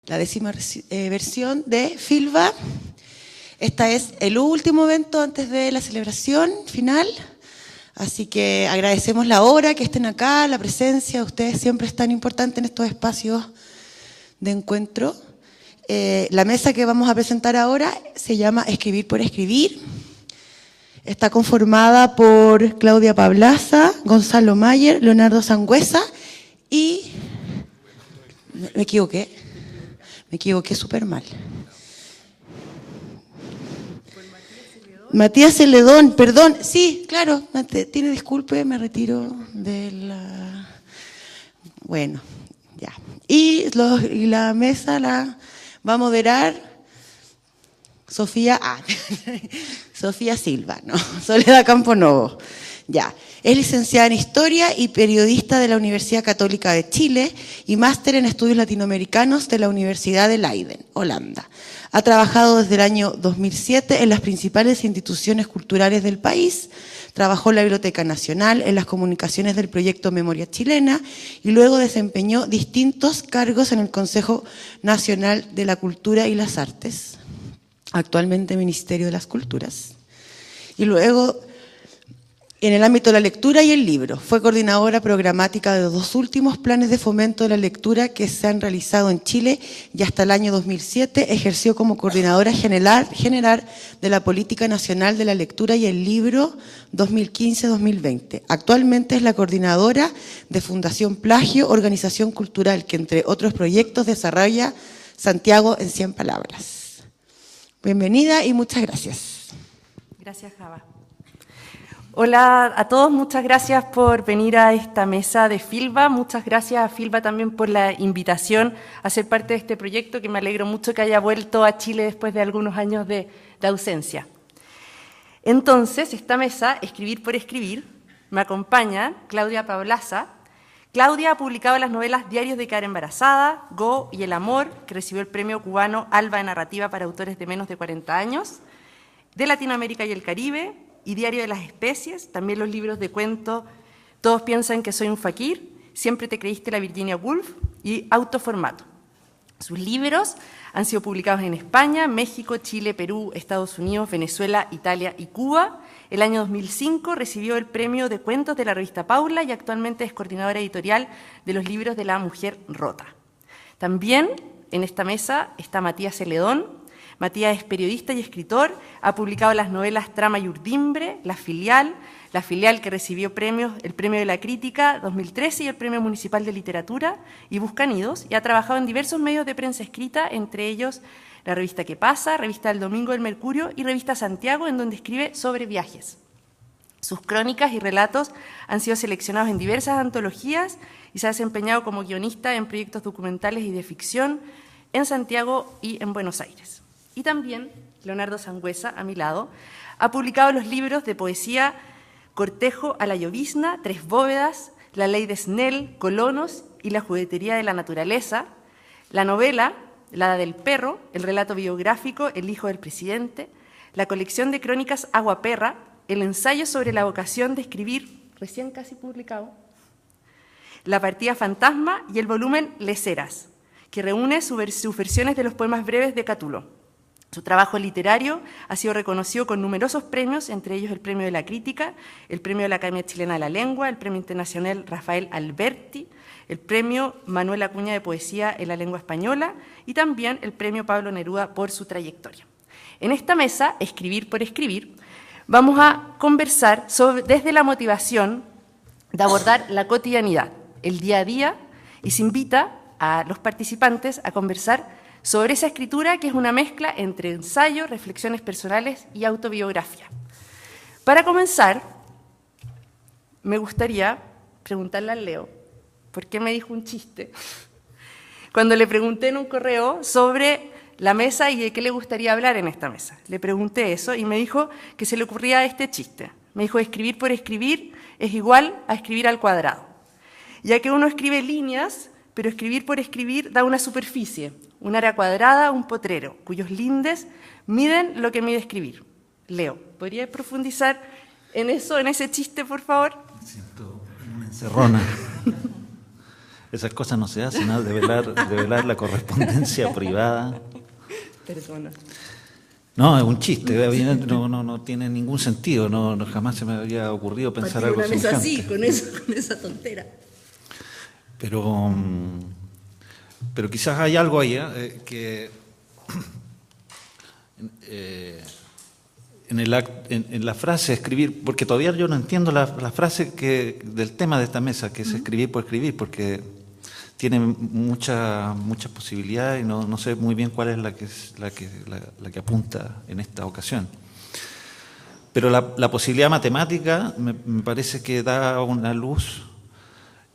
la 10ª versión de Filba. Esta es el último evento antes de la celebración final, así que agradecemos la hora, que estén acá, la presencia, ustedes siempre es tan importante en estos espacios de encuentro. La mesa que vamos a presentar ahora se llama Escribir por Escribir. Está conformada por Claudia Pablaza, Gonzalo Mayer, Leonardo Sangüesa y... Me equivoqué súper mal. Matías Celedón, perdón, sí, claro, tiene disculpe, me retiro de la... Bueno, ya. Y la mesa la va a moderar Sofía Silva, ¿no? Soledad Camponovo. Ya. Es licenciada en Historia y periodista de la Universidad Católica de Chile y máster en Estudios Latinoamericanos de la Universidad de Leiden, Holanda. Ha trabajado desde el año 2007 en las principales instituciones culturales del país. Trabajó en la Biblioteca Nacional, en las comunicaciones del proyecto Memoria Chilena y luego desempeñó distintos cargos en el Consejo Nacional de la Cultura y las Artes, actualmente Ministerio de las Culturas. Y luego, en el ámbito de la lectura y el libro, fue coordinadora programática de los 2 últimos planes de fomento de la lectura que se han realizado en Chile y hasta el año 2007 ejerció como coordinadora general de la Política Nacional de la Lectura y el Libro 2015-2020. Actualmente es la coordinadora de Fundación Plagio, organización cultural que entre otros proyectos desarrolla Santiago en 100 palabras. Bienvenida y muchas gracias. Gracias, Java. Hola a todos, muchas gracias por venir a esta mesa de Filba. Muchas gracias a Filba también por la invitación a ser parte de este proyecto, que me alegro mucho que haya vuelto a Chile después de algunos años de ausencia. Entonces, esta mesa, Escribir por Escribir, me acompaña Claudia Pablaza. Claudia ha publicado las novelas Diarios de quedar embarazada, Go y El amor, que recibió el premio cubano Alba de Narrativa para autores de menos de 40 años, de Latinoamérica y el Caribe, y Diario de las Especies, también los libros de cuento Todos piensan que soy un fakir, Siempre te creíste la Virginia Woolf y Autoformato. Sus libros han sido publicados en España, México, Chile, Perú, Estados Unidos, Venezuela, Italia y Cuba. El año 2005 recibió el premio de cuentos de la revista Paula y actualmente es coordinadora editorial de los libros de La Mujer Rota. También en esta mesa está Matías Celedón. Matías es periodista y escritor, ha publicado las novelas Trama y Urdimbre, La Filial que recibió premios, el Premio de la Crítica 2013 y el Premio Municipal de Literatura, y Buscanidos, y ha trabajado en diversos medios de prensa escrita, entre ellos la revista ¿Qué pasa?, revista El Domingo del Mercurio y revista Santiago, en donde escribe sobre viajes. Sus crónicas y relatos han sido seleccionados en diversas antologías y se ha desempeñado como guionista en proyectos documentales y de ficción en Santiago y en Buenos Aires. Y también Leonardo Sangüesa, a mi lado, ha publicado los libros de poesía Cortejo a la llovizna, Tres bóvedas, La ley de Snell, Colonos y La juguetería de la naturaleza, la novela La edad del perro, el relato biográfico El hijo del presidente, la colección de crónicas Agua Perra, el ensayo sobre la vocación de escribir, recién casi publicado, La partida fantasma y el volumen Leceras, que reúne sus versiones de los poemas breves de Catulo. Su trabajo literario ha sido reconocido con numerosos premios, entre ellos el Premio de la Crítica, el Premio de la Academia Chilena de la Lengua, el Premio Internacional Rafael Alberti, el Premio Manuel Acuña de Poesía en la Lengua Española y también el Premio Pablo Neruda por su trayectoria. En esta mesa, Escribir por Escribir, vamos a conversar desde la motivación de abordar la cotidianidad, el día a día, y se invita a los participantes a conversar sobre esa escritura que es una mezcla entre ensayo, reflexiones personales y autobiografía. Para comenzar, me gustaría preguntarle a Leo por qué me dijo un chiste cuando le pregunté en un correo sobre la mesa y de qué le gustaría hablar en esta mesa. Le pregunté eso y me dijo que se le ocurría este chiste. Me dijo, escribir por escribir es igual a escribir al cuadrado, ya que uno escribe líneas, pero escribir por escribir da una superficie, un área cuadrada, un potrero, cuyos lindes miden lo que mide escribir. Leo, ¿podría profundizar en eso, en ese chiste, por favor? Me siento una encerrona. Esas cosas no se hacen, ¿no? Develar la correspondencia privada. Perdona. No, es un chiste, no tiene ningún sentido, jamás se me había ocurrido pensar algo semejante. Así, con esa tontera. Pero quizás hay algo ahí, que en la frase escribir, porque todavía yo no entiendo la frase del tema de esta mesa, que es escribir por escribir, porque tiene muchas posibilidades y no sé muy bien cuál es la que apunta en esta ocasión. Pero la posibilidad matemática me parece que da una luz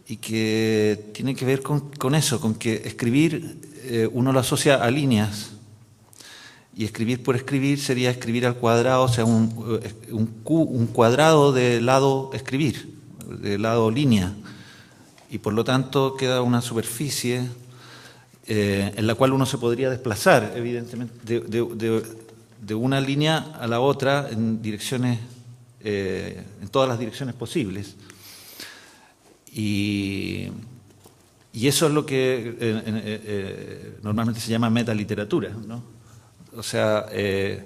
y que tiene que ver con eso, con que escribir uno lo asocia a líneas, y escribir por escribir sería escribir al cuadrado, o sea, un cuadrado de lado escribir, de lado línea. Y por lo tanto queda una superficie en la cual uno se podría desplazar, evidentemente, de una línea a la otra en direcciones, en todas las direcciones posibles. Y eso es lo que normalmente se llama metaliteratura, ¿no? O sea, que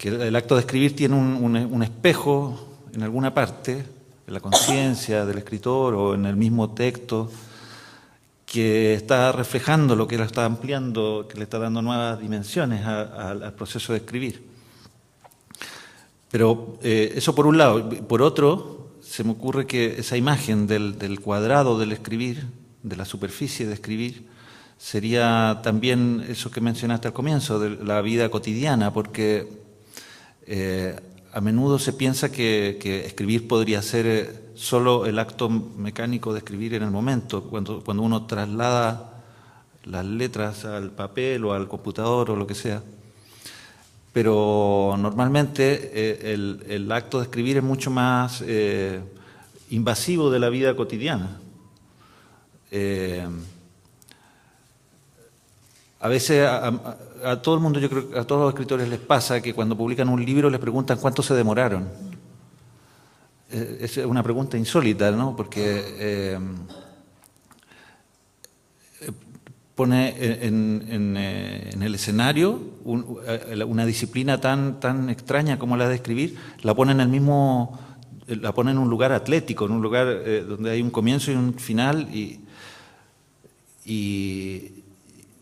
el acto de escribir tiene un espejo en alguna parte, en la conciencia del escritor o en el mismo texto, que está reflejando lo que lo está ampliando, que le está dando nuevas dimensiones al proceso de escribir. Pero eso por un lado. Por otro, se me ocurre que esa imagen del cuadrado del escribir, de la superficie de escribir, sería también eso que mencionaste al comienzo, de la vida cotidiana, porque a menudo se piensa que escribir podría ser solo el acto mecánico de escribir en el momento, cuando uno traslada las letras al papel o al computador o lo que sea. Pero normalmente el acto de escribir es mucho más invasivo de la vida cotidiana. A veces a todo el mundo, yo creo que a todos los escritores les pasa que cuando publican un libro les preguntan cuánto se demoraron. Es una pregunta insólita, ¿no? Porque pone en el escenario una disciplina tan extraña como la de escribir, la pone en un lugar atlético, en un lugar donde hay un comienzo y un final,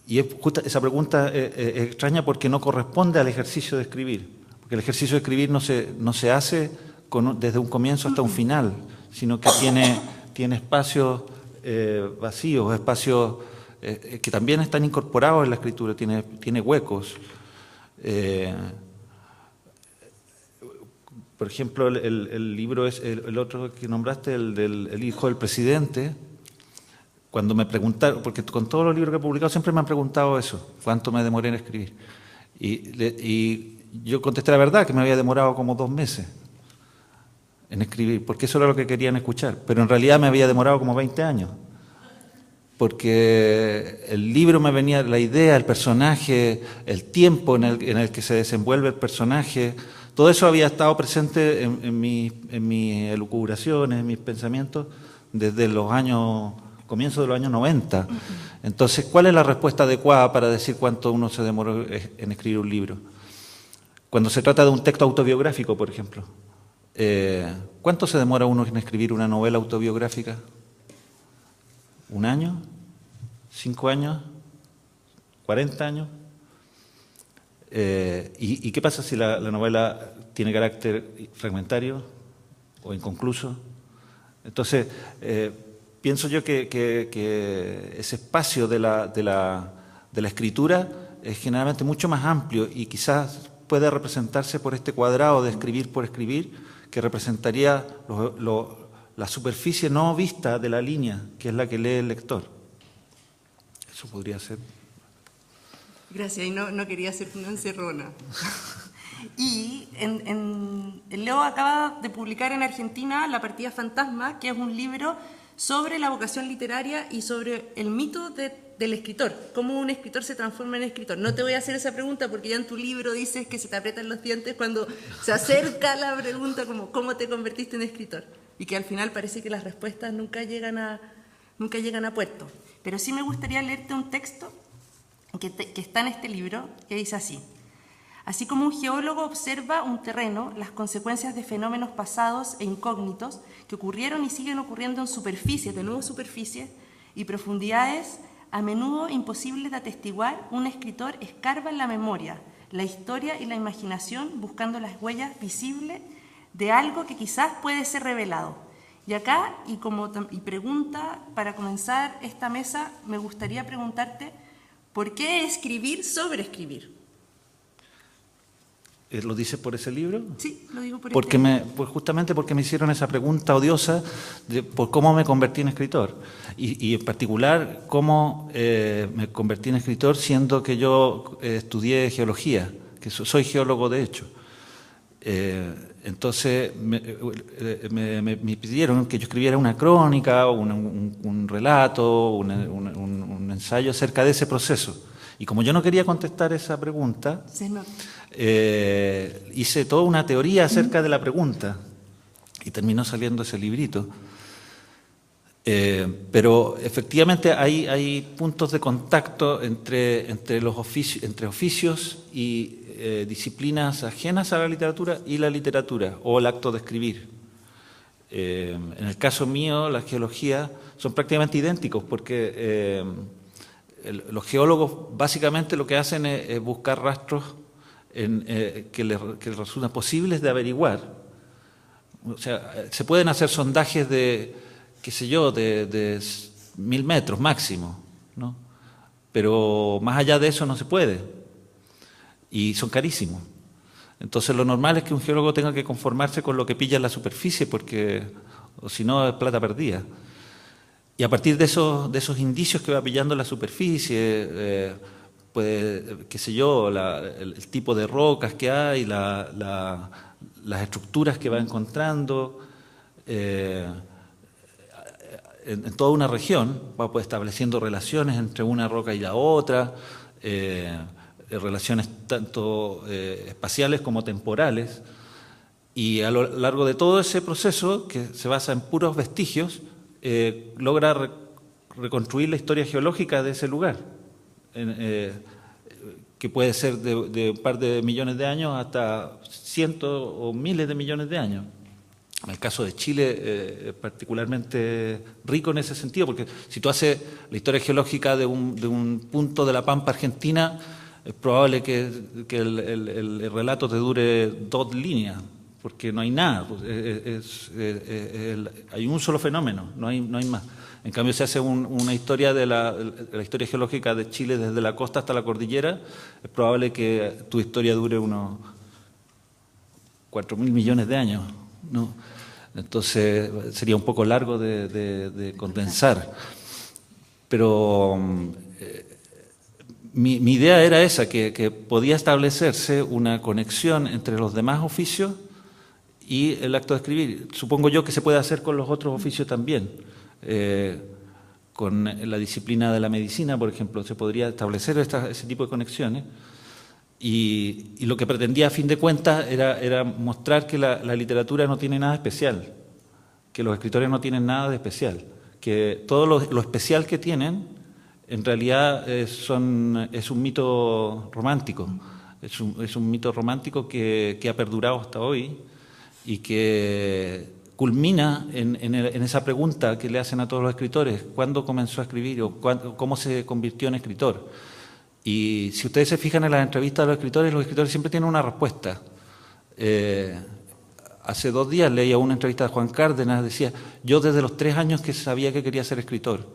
y esa pregunta es extraña porque no corresponde al ejercicio de escribir, porque el ejercicio de escribir no se hace desde un comienzo hasta un final, sino que tiene espacios vacíos, espacios que también están incorporados en la escritura, tiene huecos. Por ejemplo, el libro es el otro que nombraste, el hijo del presidente. Cuando me preguntaron, porque con todos los libros que he publicado siempre me han preguntado eso, cuánto me demoré en escribir. Y yo contesté la verdad, que me había demorado como 2 meses en escribir, porque eso era lo que querían escuchar. Pero en realidad me había demorado como 20 años, porque el libro me venía, la idea, el personaje, el tiempo en el que se desenvuelve el personaje, todo eso había estado presente en mis elucubraciones, en mis pensamientos, desde comienzo de los años 90. Entonces, ¿cuál es la respuesta adecuada para decir cuánto uno se demoró en escribir un libro? Cuando se trata de un texto autobiográfico, por ejemplo, ¿cuánto se demora uno en escribir una novela autobiográfica? ¿1 año? ¿5 años? ¿40 años? ¿Y qué pasa si la novela tiene carácter fragmentario o inconcluso? Entonces, pienso yo que ese espacio de la escritura es generalmente mucho más amplio y quizás puede representarse por este cuadrado de escribir por escribir, que representaría la superficie no vista de la línea, que es la que lee el lector. Eso podría ser. Gracias, y no quería hacer una encerrona. Y Leo acaba de publicar en Argentina La partida fantasma, que es un libro sobre la vocación literaria y sobre el mito del escritor, cómo un escritor se transforma en escritor. No te voy a hacer esa pregunta porque ya en tu libro dices que se te aprietan los dientes cuando se acerca la pregunta como ¿cómo te convertiste en escritor? Y que al final parece que las respuestas nunca llegan a nunca llegan a puerto. Pero sí me gustaría leerte un texto que está en este libro, que dice así: así como un geólogo observa un terreno, las consecuencias de fenómenos pasados e incógnitos que ocurrieron y siguen ocurriendo en superficies, de nuevo superficies y profundidades a menudo imposibles de atestiguar, un escritor escarba en la memoria, la historia y la imaginación buscando las huellas visibles de algo que quizás puede ser revelado. Y acá, y pregunta, para comenzar esta mesa, me gustaría preguntarte, ¿por qué escribir sobre escribir? ¿Lo dices por ese libro? Sí, lo digo por porque pues justamente porque me hicieron esa pregunta odiosa por cómo me convertí en escritor. Y en particular, cómo me convertí en escritor siendo que yo estudié geología, que soy geólogo de hecho. Entonces me pidieron que yo escribiera una crónica, un relato, un ensayo acerca de ese proceso. Y como yo no quería contestar esa pregunta, hice toda una teoría acerca de la pregunta y terminó saliendo ese librito. Pero efectivamente hay puntos de contacto entre oficios y disciplinas ajenas a la literatura y la literatura o el acto de escribir. En el caso mío, la geología son prácticamente idénticos porque los geólogos básicamente lo que hacen es buscar rastros que les resultan posibles de averiguar. O sea, se pueden hacer sondajes de, qué sé yo, de 1000 metros máximo, ¿no? Pero más allá de eso no se puede. Y son carísimos. Entonces lo normal es que un geólogo tenga que conformarse con lo que pilla en la superficie, porque o si no es plata perdida. Y a partir de esos indicios que va pillando en la superficie, pues, qué sé yo, el tipo de rocas que hay, las estructuras que va encontrando, en toda una región, va pues, estableciendo relaciones entre una roca y la otra, relaciones tanto espaciales como temporales, y a lo largo de todo ese proceso, que se basa en puros vestigios, logra reconstruir la historia geológica de ese lugar, que puede ser de un par de millones de años hasta cientos o miles de millones de años. En el caso de Chile es particularmente rico en ese sentido, porque si tú haces la historia geológica de un punto de la Pampa Argentina, es probable que el relato te dure 2 líneas, porque no hay nada, hay un solo fenómeno, no hay más. En cambio, se hace una historia de la historia geológica de Chile desde la costa hasta la cordillera, es probable que tu historia dure unos 4.000 millones de años, ¿no? Entonces sería un poco largo de condensar. Pero mi idea era esa, que podía establecerse una conexión entre los demás oficios y el acto de escribir. Supongo yo que se puede hacer con los otros oficios también. Con la disciplina de la medicina, por ejemplo, se podría establecer ese tipo de conexiones. Y lo que pretendía a fin de cuentas era mostrar que la literatura no tiene nada especial, que los escritores no tienen nada de especial, que todo lo especial que tienen en realidad es un mito romántico, es un mito romántico que ha perdurado hasta hoy y que culmina en esa pregunta que le hacen a todos los escritores: ¿cuándo comenzó a escribir o cómo se convirtió en escritor? Y si ustedes se fijan en las entrevistas de los escritores siempre tienen una respuesta. Hace 2 días leía una entrevista de Juan Cárdenas, decía: yo desde los 3 años que sabía que quería ser escritor.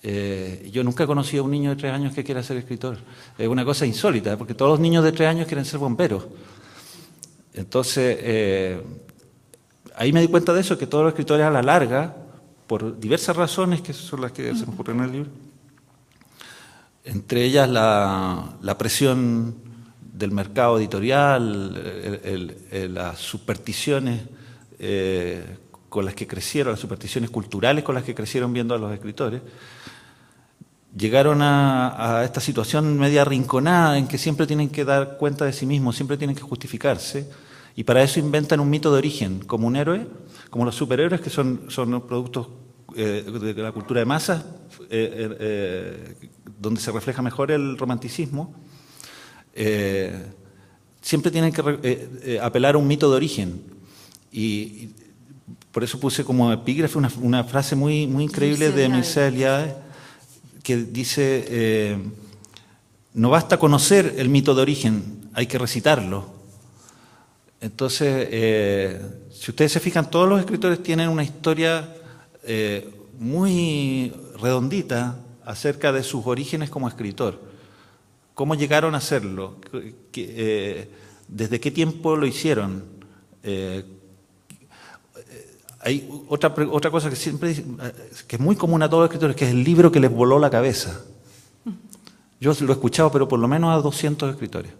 Yo nunca he conocido a un niño de 3 años que quiera ser escritor. Es una cosa insólita, porque todos los niños de 3 años quieren ser bomberos. Entonces, ahí me di cuenta de eso, que todos los escritores a la larga, por diversas razones que son las que se me ocurren en el libro, entre ellas la presión del mercado editorial, las supersticiones con las que crecieron, las supersticiones culturales con las que crecieron viendo a los escritores, llegaron a esta situación media arrinconada en que siempre tienen que dar cuenta de sí mismos, siempre tienen que justificarse, y para eso inventan un mito de origen, como un héroe, como los superhéroes, que son productos de la cultura de masas, donde se refleja mejor el romanticismo, siempre tienen que apelar a un mito de origen. Y por eso puse como epígrafe una frase muy increíble de Mircea Eliade, que dice, no basta conocer el mito de origen, hay que recitarlo. Entonces, si ustedes se fijan, todos los escritores tienen una historia muy redondita acerca de sus orígenes como escritor. ¿Cómo llegaron a hacerlo? ¿Desde qué tiempo lo hicieron? Hay otra cosa que siempre que es muy común a todos los escritores, que es el libro que les voló la cabeza. Yo lo he escuchado, pero por lo menos a 200 escritores.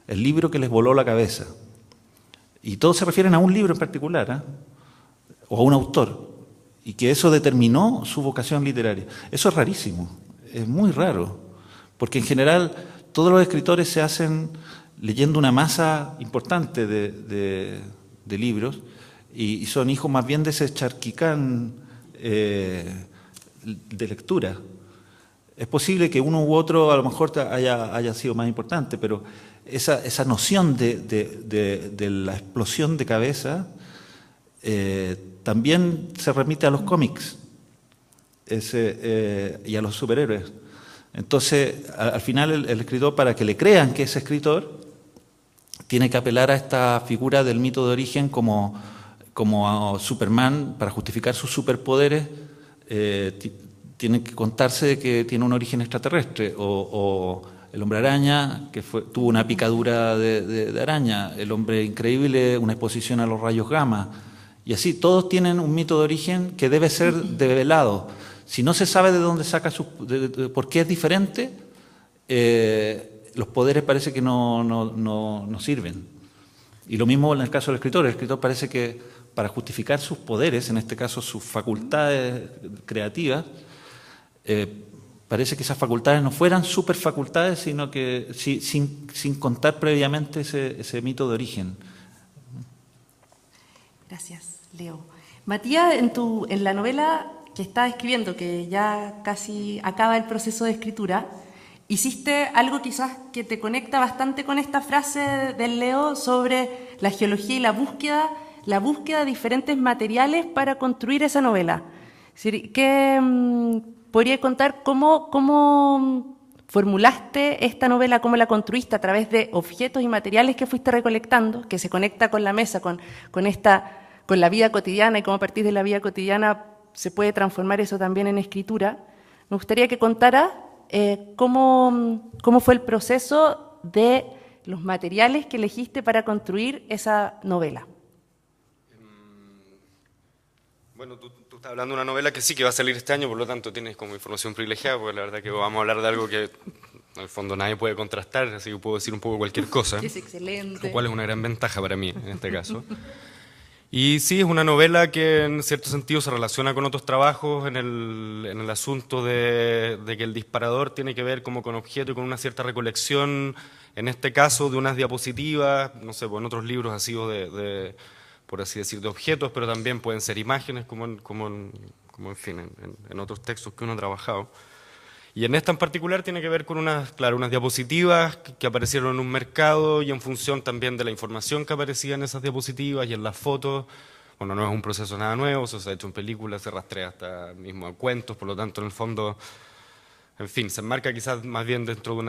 El libro que les voló la cabeza. Y todos se refieren a un libro en particular, o a un autor, y que eso determinó su vocación literaria. Eso es rarísimo, es muy raro, porque en general todos los escritores se hacen leyendo una masa importante de libros, y son hijos más bien de ese charquicán de lectura. Es posible que uno u otro a lo mejor haya sido más importante, pero esa noción de la explosión de cabeza también se remite a los cómics y a los superhéroes. Entonces, al final el escritor, para que le crean que es escritor, tiene que apelar a esta figura del mito de origen como a Superman, para justificar sus superpoderes, tiene que contarse de que tiene un origen extraterrestre, o el hombre araña, que tuvo una picadura de araña, el hombre increíble, una exposición a los rayos gamma, y así, todos tienen un mito de origen que debe ser develado. Si no se sabe de dónde saca por qué es diferente, los poderes parece que no sirven. Y lo mismo en el caso del escritor. El escritor parece que para justificar sus poderes, en este caso sus facultades creativas, parece que esas facultades no fueran superfacultades, sino que sin contar previamente ese mito de origen. Gracias, Leo. Matías, en la novela que estás escribiendo, que ya casi acaba el proceso de escritura, hiciste algo quizás que te conecta bastante con esta frase del Leo sobre la geología y la búsqueda de diferentes materiales para construir esa novela. ¿Qué podría contar cómo formulaste esta novela, cómo la construiste a través de objetos y materiales que fuiste recolectando, que se conecta con la mesa, con la vida cotidiana, y cómo a partir de la vida cotidiana se puede transformar eso también en escritura? Me gustaría que contara cómo fue el proceso de los materiales que elegiste para construir esa novela. Bueno, tú estás hablando de una novela que sí que va a salir este año, por lo tanto tienes como información privilegiada, porque la verdad que vamos a hablar de algo que en el fondo nadie puede contrastar, así que puedo decir un poco cualquier cosa. Es excelente. Lo cual es una gran ventaja para mí en este caso. Y sí, es una novela que en cierto sentido se relaciona con otros trabajos en el asunto de que el disparador tiene que ver como con objeto y con una cierta recolección, en este caso de unas diapositivas, no sé, pues en otros libros ha sido por así decir, de objetos, pero también pueden ser imágenes, como en fin, en otros textos que uno ha trabajado. Y en esta en particular tiene que ver con unas diapositivas que aparecieron en un mercado, y en función también de la información que aparecía en esas diapositivas y en las fotos. Bueno, no es un proceso nada nuevo, eso se ha hecho en películas, se rastrea hasta mismo en cuentos, por lo tanto, en el fondo, en fin, se enmarca quizás más bien dentro de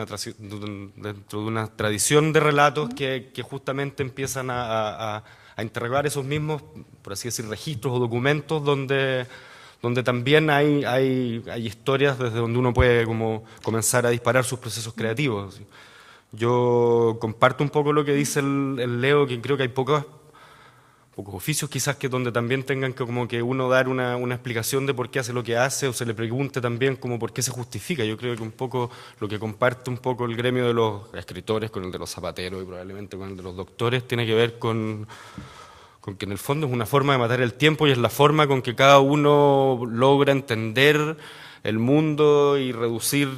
una tradición de relatos que justamente empiezan a interrogar esos mismos, por así decir, registros o documentos donde también hay historias desde donde uno puede como comenzar a disparar sus procesos creativos. Yo comparto un poco lo que dice el Leo, que creo que hay pocos oficios quizás que donde también tengan que como que uno dar una explicación de por qué hace lo que hace, o se le pregunte también como por qué se justifica. Yo creo que un poco lo que comparte un poco el gremio de los escritores con el de los zapateros y probablemente con el de los doctores tiene que ver con que en el fondo es una forma de matar el tiempo, y es la forma con que cada uno logra entender el mundo y reducir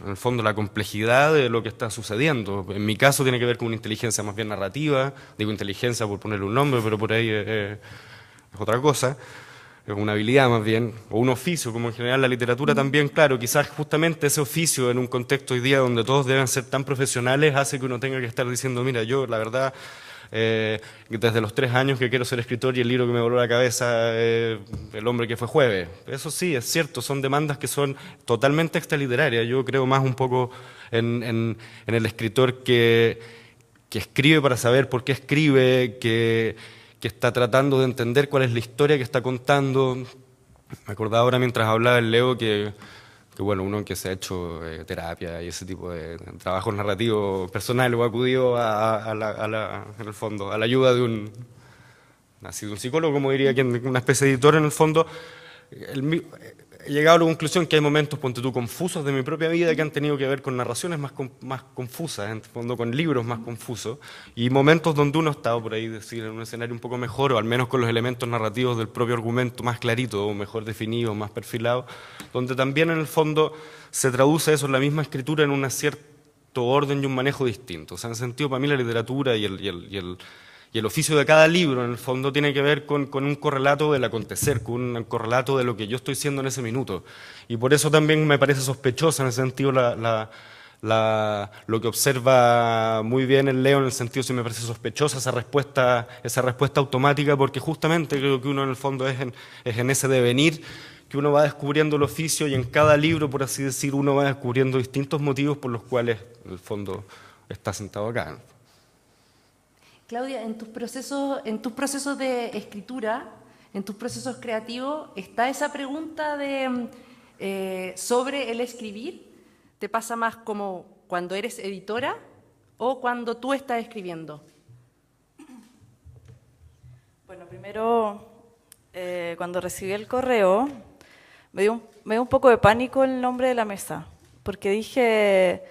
en el fondo la complejidad de lo que está sucediendo. En mi caso tiene que ver con una inteligencia más bien narrativa, digo inteligencia por ponerle un nombre, pero por ahí es otra cosa. es una habilidad más bien, o un oficio, como en general la literatura también, claro, quizás justamente ese oficio en un contexto hoy día donde todos deben ser tan profesionales hace que uno tenga que estar diciendo, mira, yo la verdad, desde los 3 años que quiero ser escritor y el libro que me voló la cabeza, El hombre que fue jueves. Eso sí, es cierto, son demandas que son totalmente extraliterarias. Yo creo más un poco en el escritor que escribe para saber por qué escribe, que está tratando de entender cuál es la historia que está contando. Me acordaba ahora mientras hablaba el Leo que bueno, uno que se ha hecho terapia y ese tipo de trabajos narrativos personales o acudido en el fondo, a la ayuda de un psicólogo, como diría quien, una especie de editor en el fondo. He llegado a la conclusión que hay momentos, ponte tú, confusos de mi propia vida que han tenido que ver con narraciones más confusas, en el fondo con libros más confusos, y momentos donde uno ha estado por ahí, decir, en un escenario un poco mejor, o al menos con los elementos narrativos del propio argumento más clarito, o mejor definido, más perfilado, donde también en el fondo se traduce eso en la misma escritura en un cierto orden y un manejo distinto. O sea, en sentido, para mí la literatura y el oficio de cada libro, en el fondo, tiene que ver con un correlato del acontecer, con un correlato de lo que yo estoy siendo en ese minuto. Y por eso también me parece sospechosa, en el sentido, lo que observa muy bien el Leo, en el sentido, sí me parece sospechosa esa respuesta automática, porque justamente creo que uno, en el fondo, es en ese devenir que uno va descubriendo el oficio, y en cada libro, por así decir, uno va descubriendo distintos motivos por los cuales, en el fondo, está sentado acá. Claudia, en tus procesos de escritura, en tus procesos creativos, ¿está esa pregunta sobre el escribir? ¿Te pasa más como cuando eres editora o cuando tú estás escribiendo? Bueno, primero, cuando recibí el correo, me dio un poco de pánico el nombre de la mesa, porque dije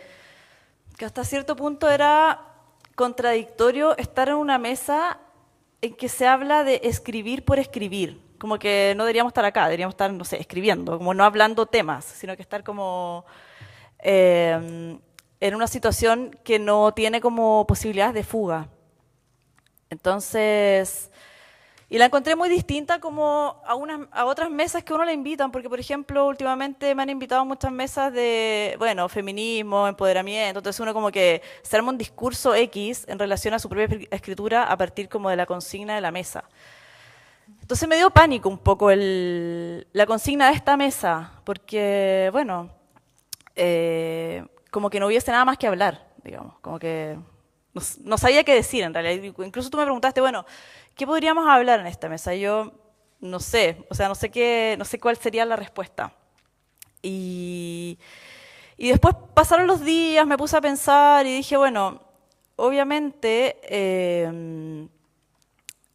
que hasta cierto punto era contradictorio estar en una mesa en que se habla de escribir por escribir, como que no deberíamos estar acá, deberíamos estar, no sé, escribiendo, como no hablando temas, sino que estar como en una situación que no tiene como posibilidades de fuga. Entonces, y la encontré muy distinta como a otras mesas que uno le invitan, porque por ejemplo, últimamente me han invitado a muchas mesas de, bueno, feminismo, empoderamiento, entonces uno como que se arma un discurso X en relación a su propia escritura a partir como de la consigna de la mesa. Entonces me dio pánico un poco la consigna de esta mesa, porque, bueno, como que no hubiese nada más que hablar, digamos, como que no sabía qué decir en realidad. Incluso tú me preguntaste, bueno, ¿qué podríamos hablar en esta mesa? Yo no sé, o sea, no sé cuál sería la respuesta. Y después pasaron los días, me puse a pensar y dije, bueno, obviamente,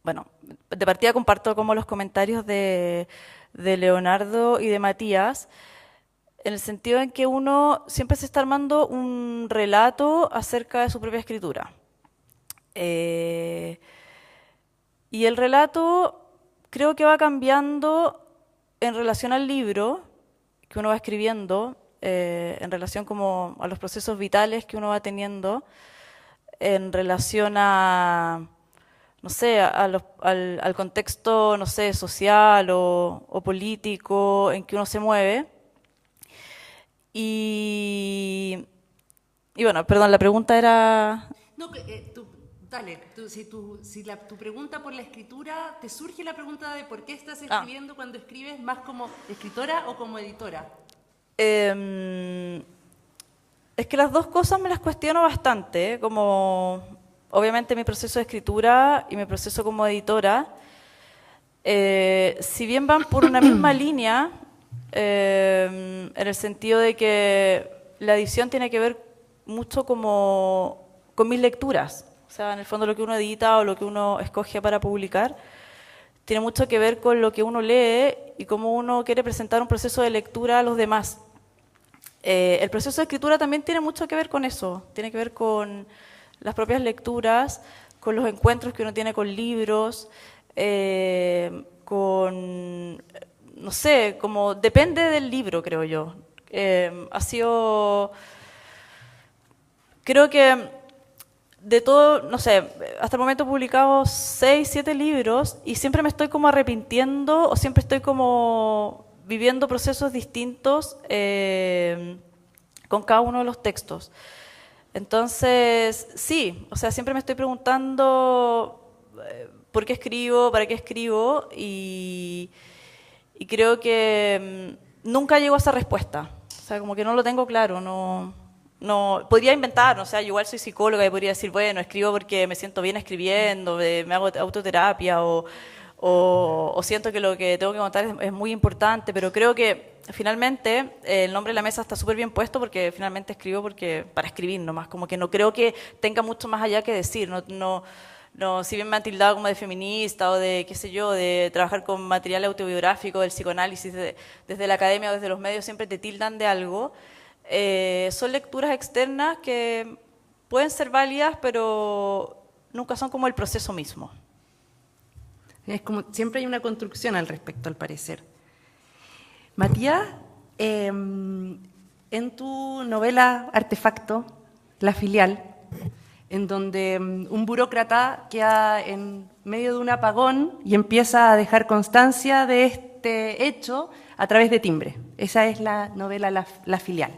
bueno, de partida comparto como los comentarios de Leonardo y de Matías, en el sentido en que uno siempre se está armando un relato acerca de su propia escritura. Y el relato creo que va cambiando en relación al libro que uno va escribiendo, en relación como a los procesos vitales que uno va teniendo, en relación a, no sé, al contexto, no sé, social o político en que uno se mueve. Y bueno, perdón, la pregunta era... No, dale, si tu pregunta por la escritura, ¿te surge la pregunta de por qué estás escribiendo cuando escribes más como escritora o como editora? Es que las dos cosas me las cuestiono bastante, como obviamente mi proceso de escritura y mi proceso como editora, si bien van por una misma línea, en el sentido de que la edición tiene que ver mucho como con mis lecturas. O sea, en el fondo lo que uno edita o lo que uno escoge para publicar tiene mucho que ver con lo que uno lee y cómo uno quiere presentar un proceso de lectura a los demás. El proceso de escritura también tiene mucho que ver con eso, tiene que ver con las propias lecturas, con los encuentros que uno tiene con libros, con, no sé, como depende del libro, creo yo. Ha sido, creo que de todo, no sé, hasta el momento he publicado 6, 7 libros y siempre me estoy como arrepintiendo o siempre estoy como viviendo procesos distintos con cada uno de los textos. Entonces, sí, o sea, siempre me estoy preguntando por qué escribo, para qué escribo y creo que nunca llego a esa respuesta. O sea, como que no lo tengo claro, no podría inventar, o sea, yo igual soy psicóloga y podría decir, bueno, escribo porque me siento bien escribiendo, me hago autoterapia o siento que lo que tengo que contar es muy importante, pero creo que finalmente el nombre de la mesa está súper bien puesto porque finalmente escribo para escribir nomás, como que no creo que tenga mucho más allá que decir, no, si bien me han tildado como de feminista o de, qué sé yo, de trabajar con material autobiográfico, del psicoanálisis, desde la academia o desde los medios siempre te tildan de algo. Son lecturas externas que pueden ser válidas, pero nunca son como el proceso mismo. Es como, siempre hay una construcción al respecto, al parecer. Matías, en tu novela Artefacto, La filial, en donde un burócrata queda en medio de un apagón y empieza a dejar constancia de este hecho a través de timbre. Esa es la novela La filial.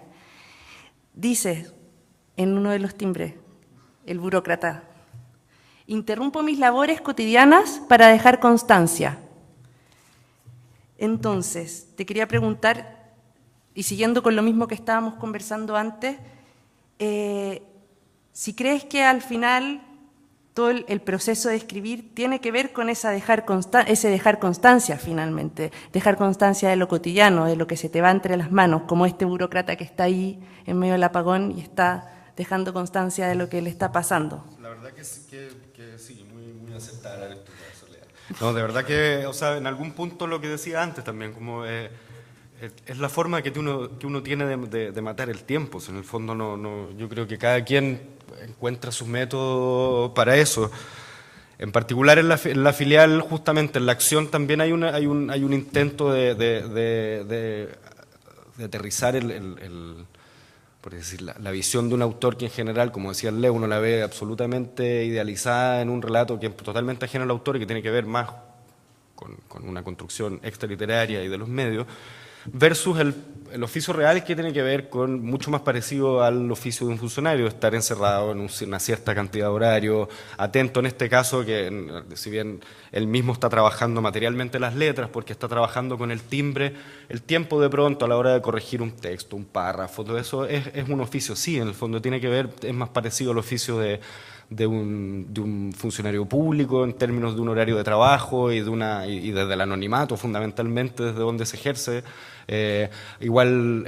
Dice en uno de los timbres, el burócrata: interrumpo mis labores cotidianas para dejar constancia. Entonces, te quería preguntar, y siguiendo con lo mismo que estábamos conversando antes, si crees que al final todo el proceso de escribir tiene que ver con ese dejar constancia finalmente, dejar constancia de lo cotidiano, de lo que se te va entre las manos, como este burócrata que está ahí en medio del apagón y está dejando constancia de lo que le está pasando. La verdad que sí, muy aceptada la lectura de Soledad. No, de verdad que, o sea, en algún punto lo que decía antes también, como es la forma que uno tiene de matar el tiempo. O sea, en el fondo yo creo que cada quien encuentra sus métodos para eso. En particular en la filial, justamente en la acción también hay un intento de aterrizar por decir, la visión de un autor que en general, como decía Leo, uno la ve absolutamente idealizada en un relato que es totalmente ajeno al autor y que tiene que ver más con una construcción extraliteraria y de los medios, versus el oficio real, que tiene que ver con mucho más parecido al oficio de un funcionario, estar encerrado en una cierta cantidad de horario, atento en este caso, que si bien él mismo está trabajando materialmente las letras, porque está trabajando con el timbre, el tiempo de pronto a la hora de corregir un texto, un párrafo, todo eso es un oficio, sí, en el fondo tiene que ver, es más parecido al oficio de un funcionario público en términos de un horario de trabajo y desde el anonimato fundamentalmente, desde donde se ejerce, igual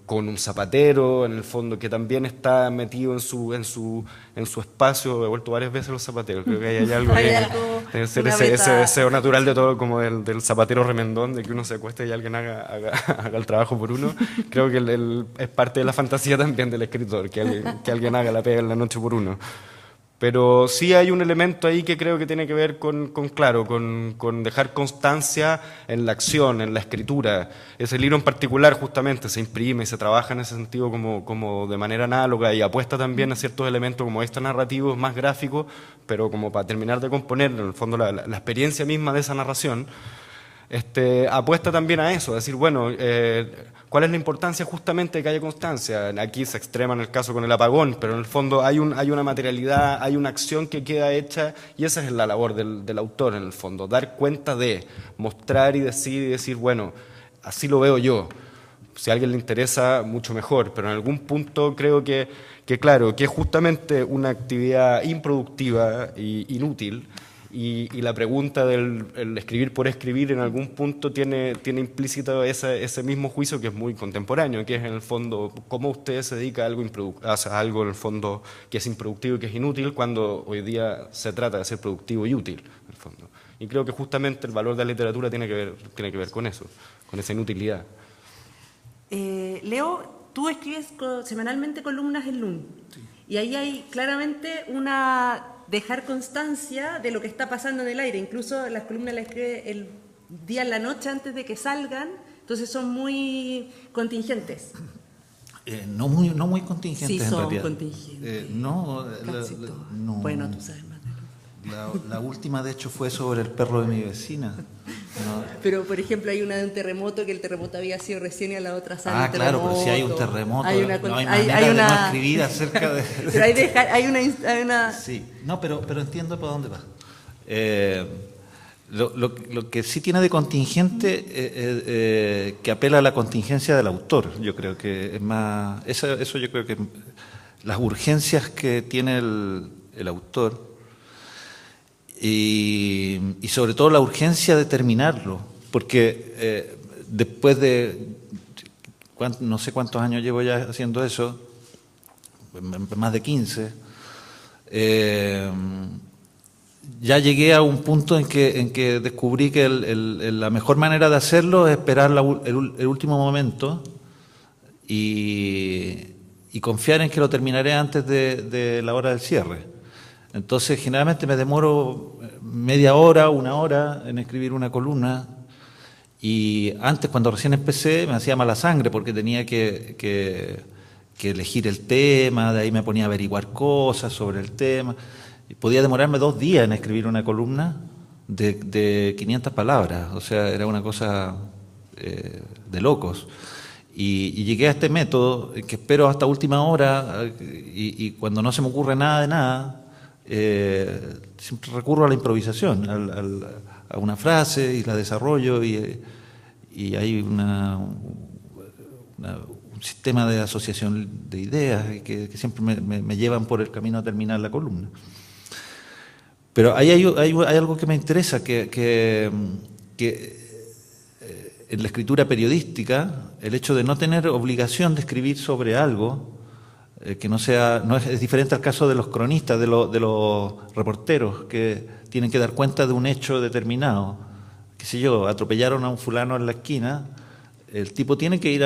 con un zapatero en el fondo que también está metido en su espacio. He vuelto varias veces a los zapateros, creo que hay algo debe ser ese deseo natural de todo, como del zapatero remendón, de que uno se acueste y alguien haga el trabajo por uno. Creo que es parte de la fantasía también del escritor, que alguien haga la pega en la noche por uno. Pero sí hay un elemento ahí que creo que tiene que ver con dejar constancia en la acción, en la escritura. Ese libro en particular justamente se imprime y se trabaja en ese sentido como de manera análoga y apuesta también a ciertos elementos como extra narrativos, más gráficos, pero como para terminar de componer en el fondo la experiencia misma de esa narración. Apuesta también a eso, a decir, bueno, ¿cuál es la importancia justamente de que haya constancia? Aquí se extrema en el caso con el apagón, pero en el fondo hay una materialidad, hay una acción que queda hecha y esa es la labor del autor en el fondo, dar cuenta de, mostrar y decir, bueno, así lo veo yo. Si a alguien le interesa, mucho mejor, pero en algún punto creo que claro, que es justamente una actividad improductiva e inútil. Y la pregunta del escribir por escribir en algún punto tiene implícito ese mismo juicio que es muy contemporáneo, que es en el fondo cómo usted se dedica a algo en el fondo que es improductivo y que es inútil, cuando hoy día se trata de ser productivo y útil, en el fondo. Y creo que justamente el valor de la literatura tiene que ver con eso, con esa inutilidad. Leo, tú escribes semanalmente columnas en LUN, sí. Y ahí hay claramente dejar constancia de lo que está pasando en el aire. Incluso las columnas las escribe el día en la noche antes de que salgan, entonces son muy contingentes. No muy contingentes, Sí, en son realidad. contingentes. No, Casi todas. no. Bueno, tú sabes más de lo. La última, de hecho, fue sobre el perro de mi vecina. No. Pero, por ejemplo, hay una de un terremoto, que el terremoto había sido recién y a la otra sale un Claro, terremoto. pero si hay un terremoto, Hay una, no hay hay manera de una- no escribir acerca de... Pero hay una... Sí, no, pero entiendo por dónde va. Lo que sí tiene de contingente, que apela a la contingencia del autor, yo creo que es más... Eso yo creo que las urgencias que tiene el autor y sobre todo la urgencia de terminarlo, porque después de... no sé cuántos años llevo ya haciendo eso, más de 15, ya llegué a un punto en que descubrí que la mejor manera de hacerlo es esperar el último momento y confiar en que lo terminaré antes de la hora del cierre. Entonces, generalmente me demoro media hora, una hora en escribir una columna. Y antes, cuando recién empecé, me hacía mala sangre porque tenía que elegir el tema, de ahí me ponía a averiguar cosas sobre el tema. Y podía demorarme 2 días en escribir una columna de 500 palabras, o sea, era una cosa de locos. Y llegué a este método que espero hasta última hora y cuando no se me ocurre nada de nada, siempre recurro a la improvisación, a una frase y la desarrollo y hay un sistema de asociación de ideas que siempre me llevan por el camino a terminar la columna. Pero hay algo que me interesa, que en la escritura periodística, el hecho de no tener obligación de escribir sobre algo, que no es diferente al caso de los cronistas, de los reporteros, que tienen que dar cuenta de un hecho determinado. Qué sé yo, atropellaron a un fulano en la esquina, el tipo tiene que ir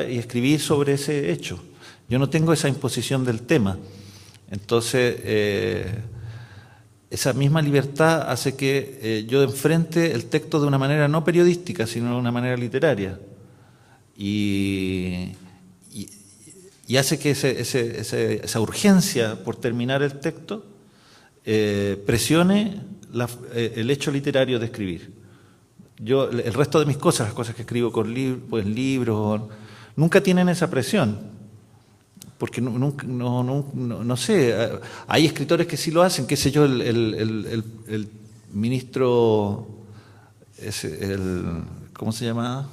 y escribir sobre ese hecho. Yo no tengo esa imposición del tema. Entonces, esa misma libertad hace que yo enfrente el texto de una manera no periodística, sino de una manera literaria. Y hace que esa urgencia por terminar el texto presione el hecho literario de escribir. Yo, el resto de mis cosas, las cosas que escribo en libros, nunca tienen esa presión. Porque no sé, hay escritores que sí lo hacen, qué sé yo, el ministro, ¿cómo se llama?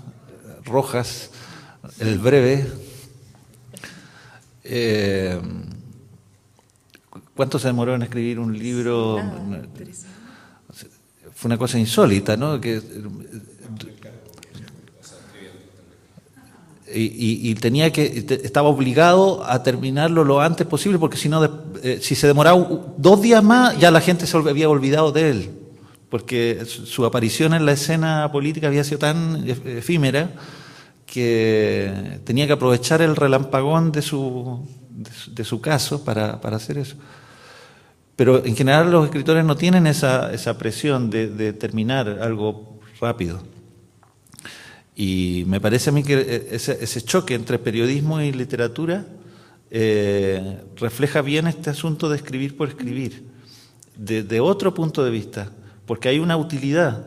Rojas, el breve. ¿Cuánto se demoró en escribir un libro? Fue una cosa insólita, ¿no? Y estaba obligado a terminarlo lo antes posible, porque si no, si se demoraba 2 días más, ya la gente se había olvidado de él, porque su aparición en la escena política había sido tan efímera que tenía que aprovechar el relampagón de su caso para hacer eso. Pero en general los escritores no tienen esa presión de terminar algo rápido. Y me parece a mí que ese choque entre periodismo y literatura refleja bien este asunto de escribir por escribir, de otro punto de vista, porque hay una utilidad,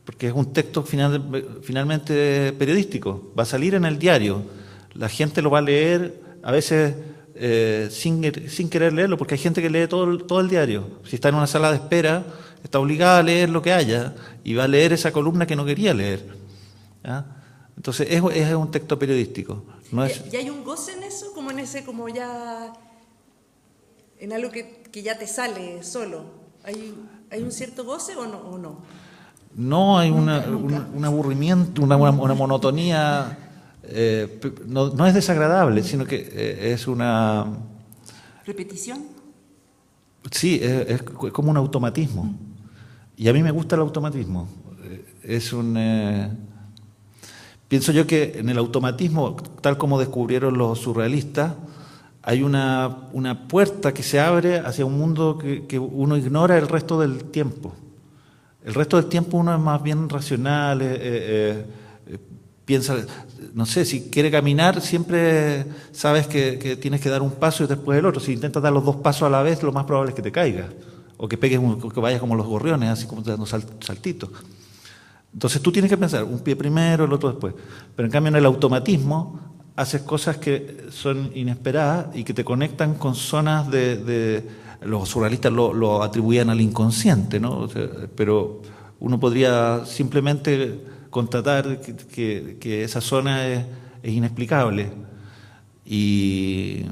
porque es un texto finalmente periodístico, va a salir en el diario, la gente lo va a leer, a veces sin querer leerlo, porque hay gente que lee todo el diario. Si está en una sala de espera, está obligada a leer lo que haya y va a leer esa columna que no quería leer. ¿Ya? Entonces es un texto periodístico. No es... ¿Y hay un goce en eso? Como en ese, como ya en algo que ya te sale solo. ¿Hay un cierto goce o no? No, hay un aburrimiento, una monotonía. No es desagradable, sino que es una... ¿Repetición? Sí, es como un automatismo. Y a mí me gusta el automatismo. Pienso yo que en el automatismo, tal como descubrieron los surrealistas, hay una puerta que se abre hacia un mundo que uno ignora el resto del tiempo. El resto del tiempo uno es más bien racional, piensa, no sé, si quiere caminar, siempre sabes que tienes que dar un paso y después el otro. Si intentas dar los dos pasos a la vez, lo más probable es que te caigas. O que pegues, que vayas como los gorriones, así como dando saltitos. Entonces tú tienes que pensar, un pie primero, el otro después. Pero en cambio en el automatismo haces cosas que son inesperadas y que te conectan con zonas los surrealistas lo atribuían al inconsciente, ¿no? O sea, pero uno podría simplemente constatar que esa zona es inexplicable. Y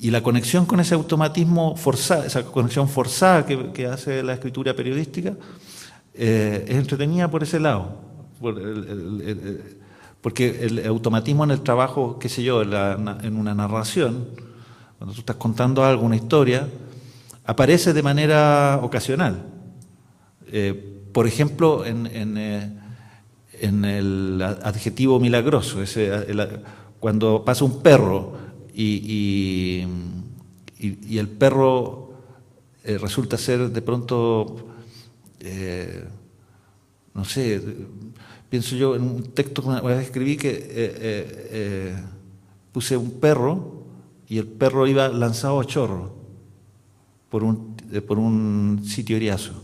la conexión con ese automatismo forzado, esa conexión forzada que hace la escritura periodística, es entretenida por ese lado. Porque el automatismo en el trabajo, qué sé yo, en una narración, cuando tú estás contando algo, una historia, aparece de manera ocasional. Por ejemplo, en el adjetivo milagroso, cuando pasa un perro y el perro resulta ser de pronto, no sé, pienso yo en un texto que una vez escribí que puse un perro y el perro iba lanzado a chorro por un sitio eriazo.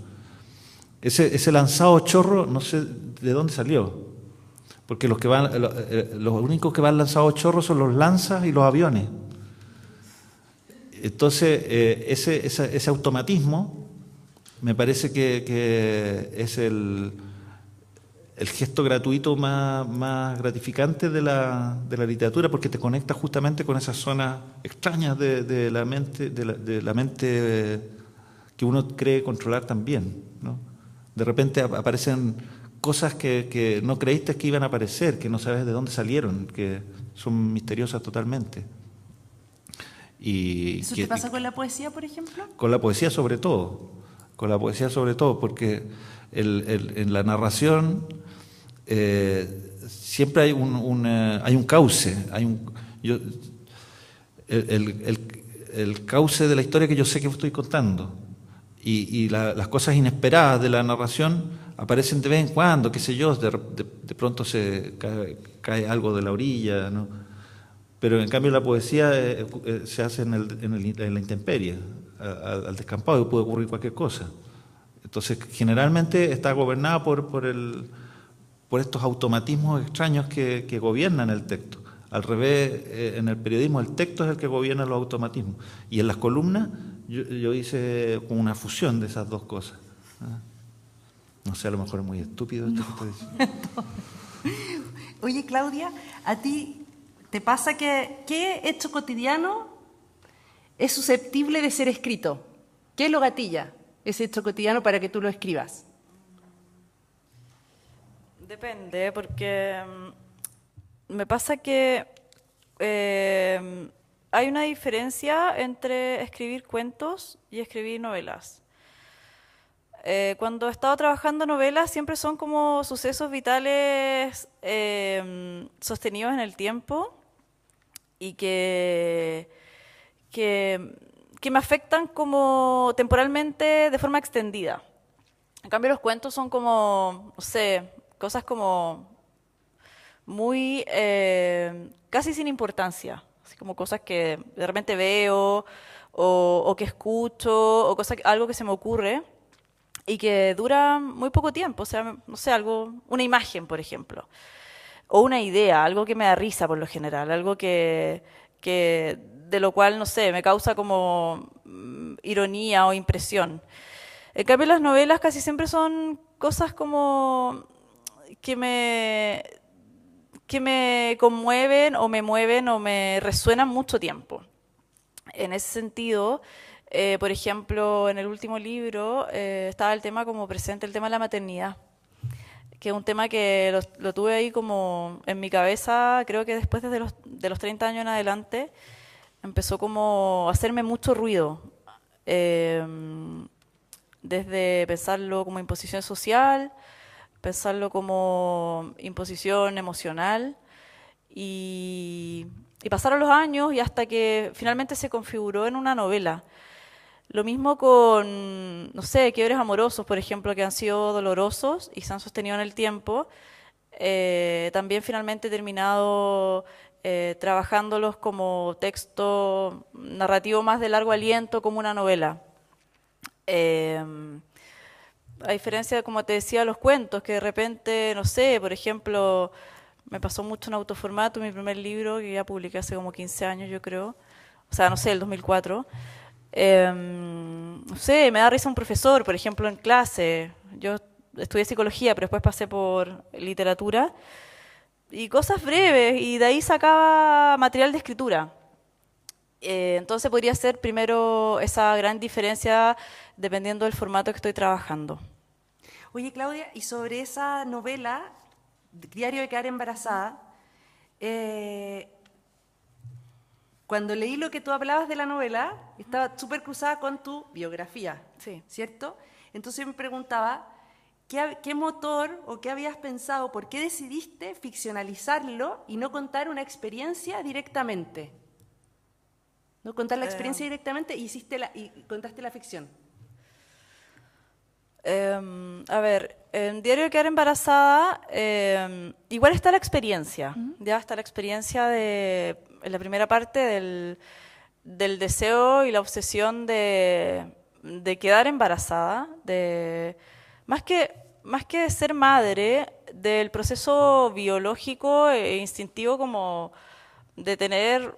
Ese lanzado a chorro no sé de dónde salió, porque los únicos que van lanzados a chorro son los lanzas y los aviones. Entonces ese automatismo me parece que es el gesto gratuito más gratificante de la literatura, porque te conecta justamente con esas zonas extrañas de la mente, de la mente que uno cree controlar también, ¿no? De repente aparecen cosas que no creíste que iban a aparecer, que no sabes de dónde salieron, que son misteriosas totalmente. ¿Eso te pasa con la poesía, por ejemplo? Con la poesía sobre todo, porque en la narración siempre hay un cauce, el cauce de la historia que yo sé que estoy contando, y las cosas inesperadas de la narración aparecen de vez en cuando, qué sé yo, de pronto se cae algo de la orilla, ¿no? Pero en cambio la poesía se hace en la intemperie, al descampado, y puede ocurrir cualquier cosa. Entonces generalmente está gobernada por estos automatismos extraños que gobiernan el texto. Al revés, en el periodismo el texto es el que gobierna los automatismos. Y en las columnas yo hice como una fusión de esas dos cosas. No sé, a lo mejor es muy estúpido esto que estoy diciendo. Oye, Claudia, ¿a ti te pasa qué hecho cotidiano es susceptible de ser escrito? ¿Qué lo gatilla ese hecho cotidiano para que tú lo escribas? Depende, porque me pasa que hay una diferencia entre escribir cuentos y escribir novelas. Cuando he estado trabajando novelas siempre son como sucesos vitales sostenidos en el tiempo y que me afectan como temporalmente de forma extendida. En cambio los cuentos son como, no sé, cosas como muy, casi sin importancia, así como cosas que de repente veo o que escucho o algo que se me ocurre y que dura muy poco tiempo, o sea, no sé, una imagen, por ejemplo, o una idea, algo que me da risa por lo general, algo que de lo cual, no sé, me causa como ironía o impresión. En cambio las novelas casi siempre son cosas como que me conmueven o me mueven o me resuenan mucho tiempo. En ese sentido, por ejemplo, en el último libro estaba el tema como presente, el tema de la maternidad, que es un tema que lo tuve ahí como en mi cabeza, creo que después de los 30 años en adelante, empezó como a hacerme mucho ruido, desde pensarlo como imposición social, pensarlo como imposición emocional, y pasaron los años y hasta que finalmente se configuró en una novela. Lo mismo con, no sé, quiebres amorosos, por ejemplo, que han sido dolorosos y se han sostenido en el tiempo, También finalmente he terminado trabajándolos como texto narrativo más de largo aliento, como una novela. A diferencia, como te decía, los cuentos, que de repente, no sé, por ejemplo, me pasó mucho en autoformato, mi primer libro, que ya publiqué hace como 15 años, yo creo, o sea, no sé, el 2004. No sé, me da risa un profesor, por ejemplo, en clase. Yo estudié psicología, pero después pasé por literatura, y cosas breves, y de ahí sacaba material de escritura. Entonces podría ser primero esa gran diferencia dependiendo del formato que estoy trabajando. Oye, Claudia, y sobre esa novela, Diario de quedar embarazada, cuando leí lo que tú hablabas de la novela, estaba súper cruzada con tu biografía, Sí. ¿cierto? Entonces me preguntaba, ¿qué motor o qué habías pensado, por qué decidiste ficcionalizarlo y no contar una experiencia directamente? No contar la experiencia directamente y contaste la ficción. A ver, en Diario de quedar embarazada, igual está la experiencia, ya está la experiencia en la primera parte del deseo y la obsesión de quedar embarazada, más que de ser madre, del proceso biológico e instintivo como de tener,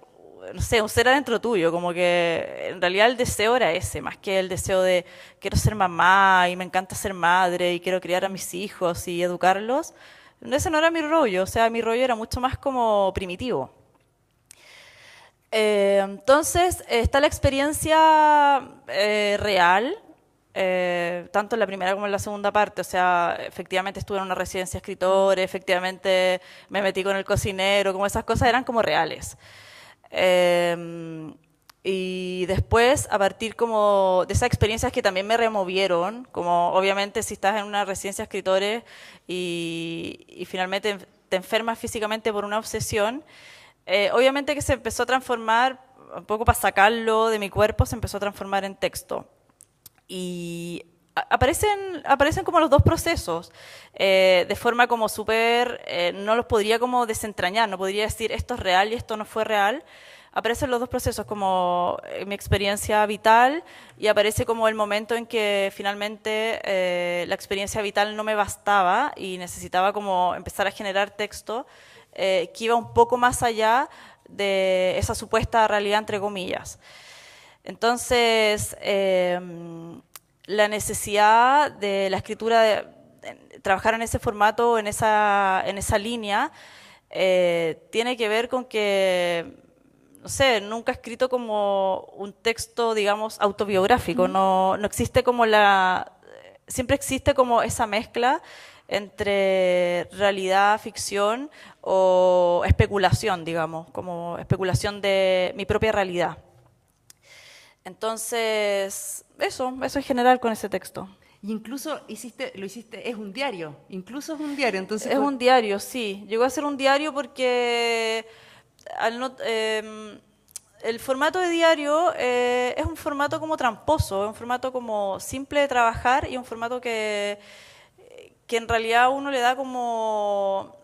no sé, un ser adentro tuyo, como que en realidad el deseo era ese, más que el deseo de quiero ser mamá y me encanta ser madre y quiero criar a mis hijos y educarlos. Ese no era mi rollo, o sea, mi rollo era mucho más como primitivo. Entonces, está la experiencia real, tanto en la primera como en la segunda parte, o sea, efectivamente estuve en una residencia de escritores, efectivamente me metí con el cocinero, como esas cosas eran como reales. Y después, a partir como de esas experiencias que también me removieron, como obviamente si estás en una residencia de escritores y finalmente te enfermas físicamente por una obsesión, obviamente que se empezó a transformar, un poco para sacarlo de mi cuerpo, se empezó a transformar en texto. Y aparecen como los dos procesos, de forma como súper, no los podría como desentrañar, no podría decir esto es real y esto no fue real. Aparecen los dos procesos, como mi experiencia vital, y aparece como el momento en que finalmente la experiencia vital no me bastaba y necesitaba como empezar a generar texto que iba un poco más allá de esa supuesta realidad, entre comillas. Entonces, la necesidad de la escritura, de trabajar en ese formato, en esa línea, tiene que ver con que, no sé, nunca he escrito como un texto, digamos, autobiográfico. No existe como siempre existe como esa mezcla entre realidad, ficción o especulación, digamos, como especulación de mi propia realidad. Entonces, eso en general con ese texto. Y incluso lo hiciste, es un diario, incluso es un diario. Entonces Es un diario, sí. Llegó a ser un diario porque el formato de diario es un formato como tramposo, es un formato como simple de trabajar y un formato que en realidad a uno le da como,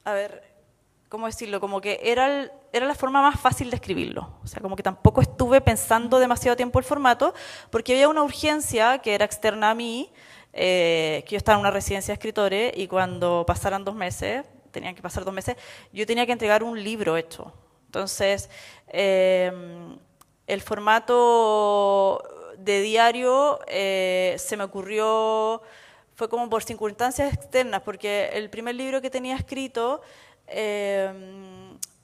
a ver, ¿cómo decirlo? Como que era la forma más fácil de escribirlo. O sea, como que tampoco estuve pensando demasiado tiempo el formato, porque había una urgencia que era externa a mí, que yo estaba en una residencia de escritores y cuando pasaran 2 meses, tenían que pasar 2 meses, yo tenía que entregar un libro hecho. Entonces, el formato de diario se me ocurrió, fue como por circunstancias externas, porque el primer libro que tenía escrito,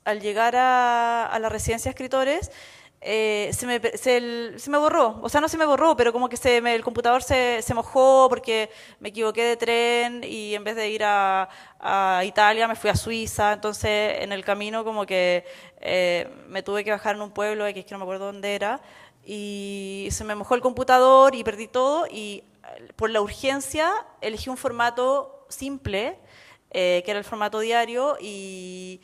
al llegar a la residencia de escritores, se me borró, o sea, no se me borró, pero como que el computador se mojó porque me equivoqué de tren y en vez de ir a Italia me fui a Suiza, entonces en el camino como que me tuve que bajar en un pueblo que no me acuerdo dónde era, y se me mojó el computador y perdí todo, y por la urgencia elegí un formato simple, que era el formato diario, y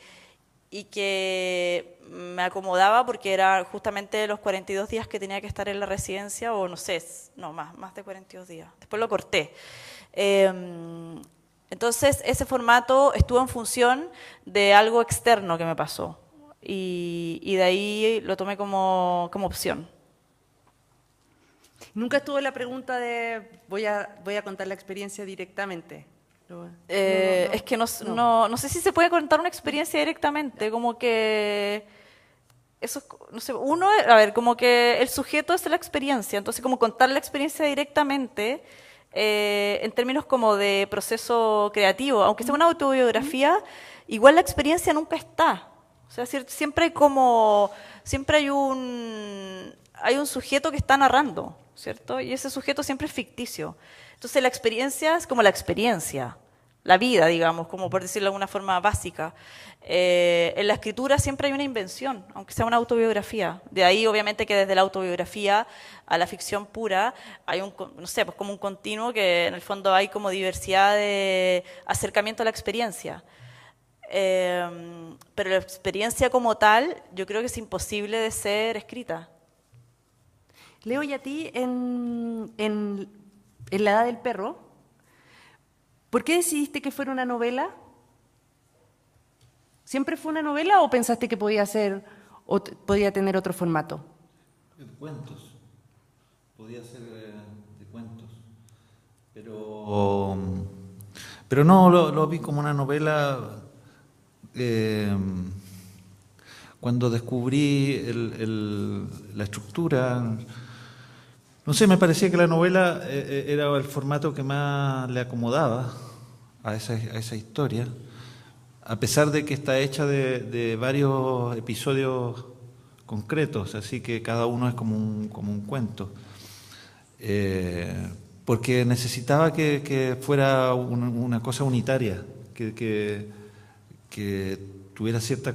que me acomodaba porque era justamente los 42 días que tenía que estar en la residencia, o no sé, no, más de 42 días. Después lo corté. Entonces, ese formato estuvo en función de algo externo que me pasó. Y de ahí lo tomé como opción. Nunca estuvo la pregunta de voy a contar la experiencia directamente. Es que no sé si se puede contar una experiencia directamente, como que eso, no sé, como que el sujeto es la experiencia, entonces como contar la experiencia directamente, en términos como de proceso creativo, aunque sea una autobiografía, igual la experiencia nunca está. O sea, siempre hay un sujeto que está narrando, ¿cierto? Y ese sujeto siempre es ficticio. Entonces la experiencia es como la experiencia, la vida, digamos, como por decirlo de alguna forma básica. En la escritura siempre hay una invención, aunque sea una autobiografía. De ahí, obviamente, que desde la autobiografía a la ficción pura hay pues como un continuo que en el fondo hay como diversidad de acercamiento a la experiencia. Pero la experiencia como tal, yo creo que es imposible de ser escrita. Leo, y a ti, en La Edad del Perro, ¿por qué decidiste que fuera una novela? ¿Siempre fue una novela o pensaste que podía tener otro formato? De cuentos. Podía ser de cuentos. Pero no, lo vi como una novela. Cuando descubrí la estructura, no sé, me parecía que la novela era el formato que más le acomodaba a esa historia, a pesar de que está hecha de varios episodios concretos, así que cada uno es como un cuento. Porque necesitaba que fuera una cosa unitaria, que tuviera cierta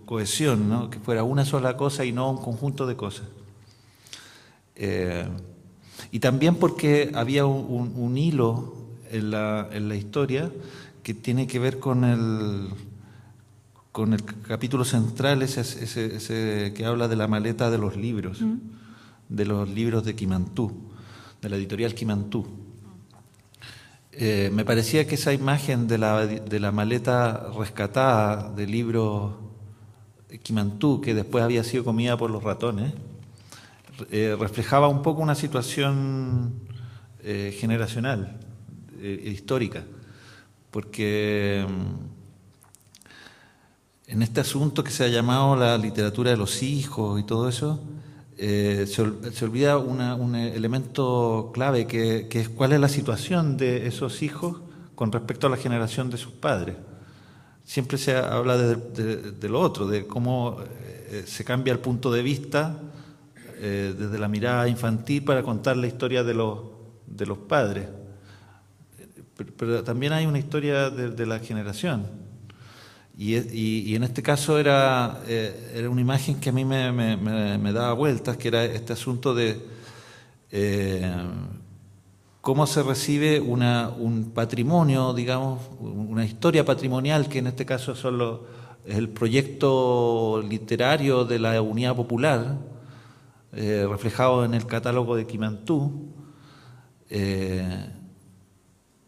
cohesión, ¿no? Que fuera una sola cosa y no un conjunto de cosas. Y también porque había un hilo en la historia que tiene que ver con el capítulo central, ese que habla de la maleta de los libros, de los libros de Quimantú, de la editorial Quimantú. Me parecía que esa imagen de la maleta rescatada del libro Quimantú, que después había sido comida por los ratones, reflejaba un poco una situación generacional, histórica, porque en este asunto que se ha llamado la literatura de los hijos y todo eso, se olvida un elemento clave que es cuál es la situación de esos hijos con respecto a la generación de sus padres. Siempre se habla de lo otro, de cómo se cambia el punto de vista desde la mirada infantil para contar la historia de los padres. Pero también hay una historia de la generación. Y en este caso era una imagen que a mí me daba vueltas, que era este asunto de cómo se recibe un patrimonio, digamos, una historia patrimonial, que en este caso es el proyecto literario de la Unidad Popular, reflejado en el catálogo de Quimantú.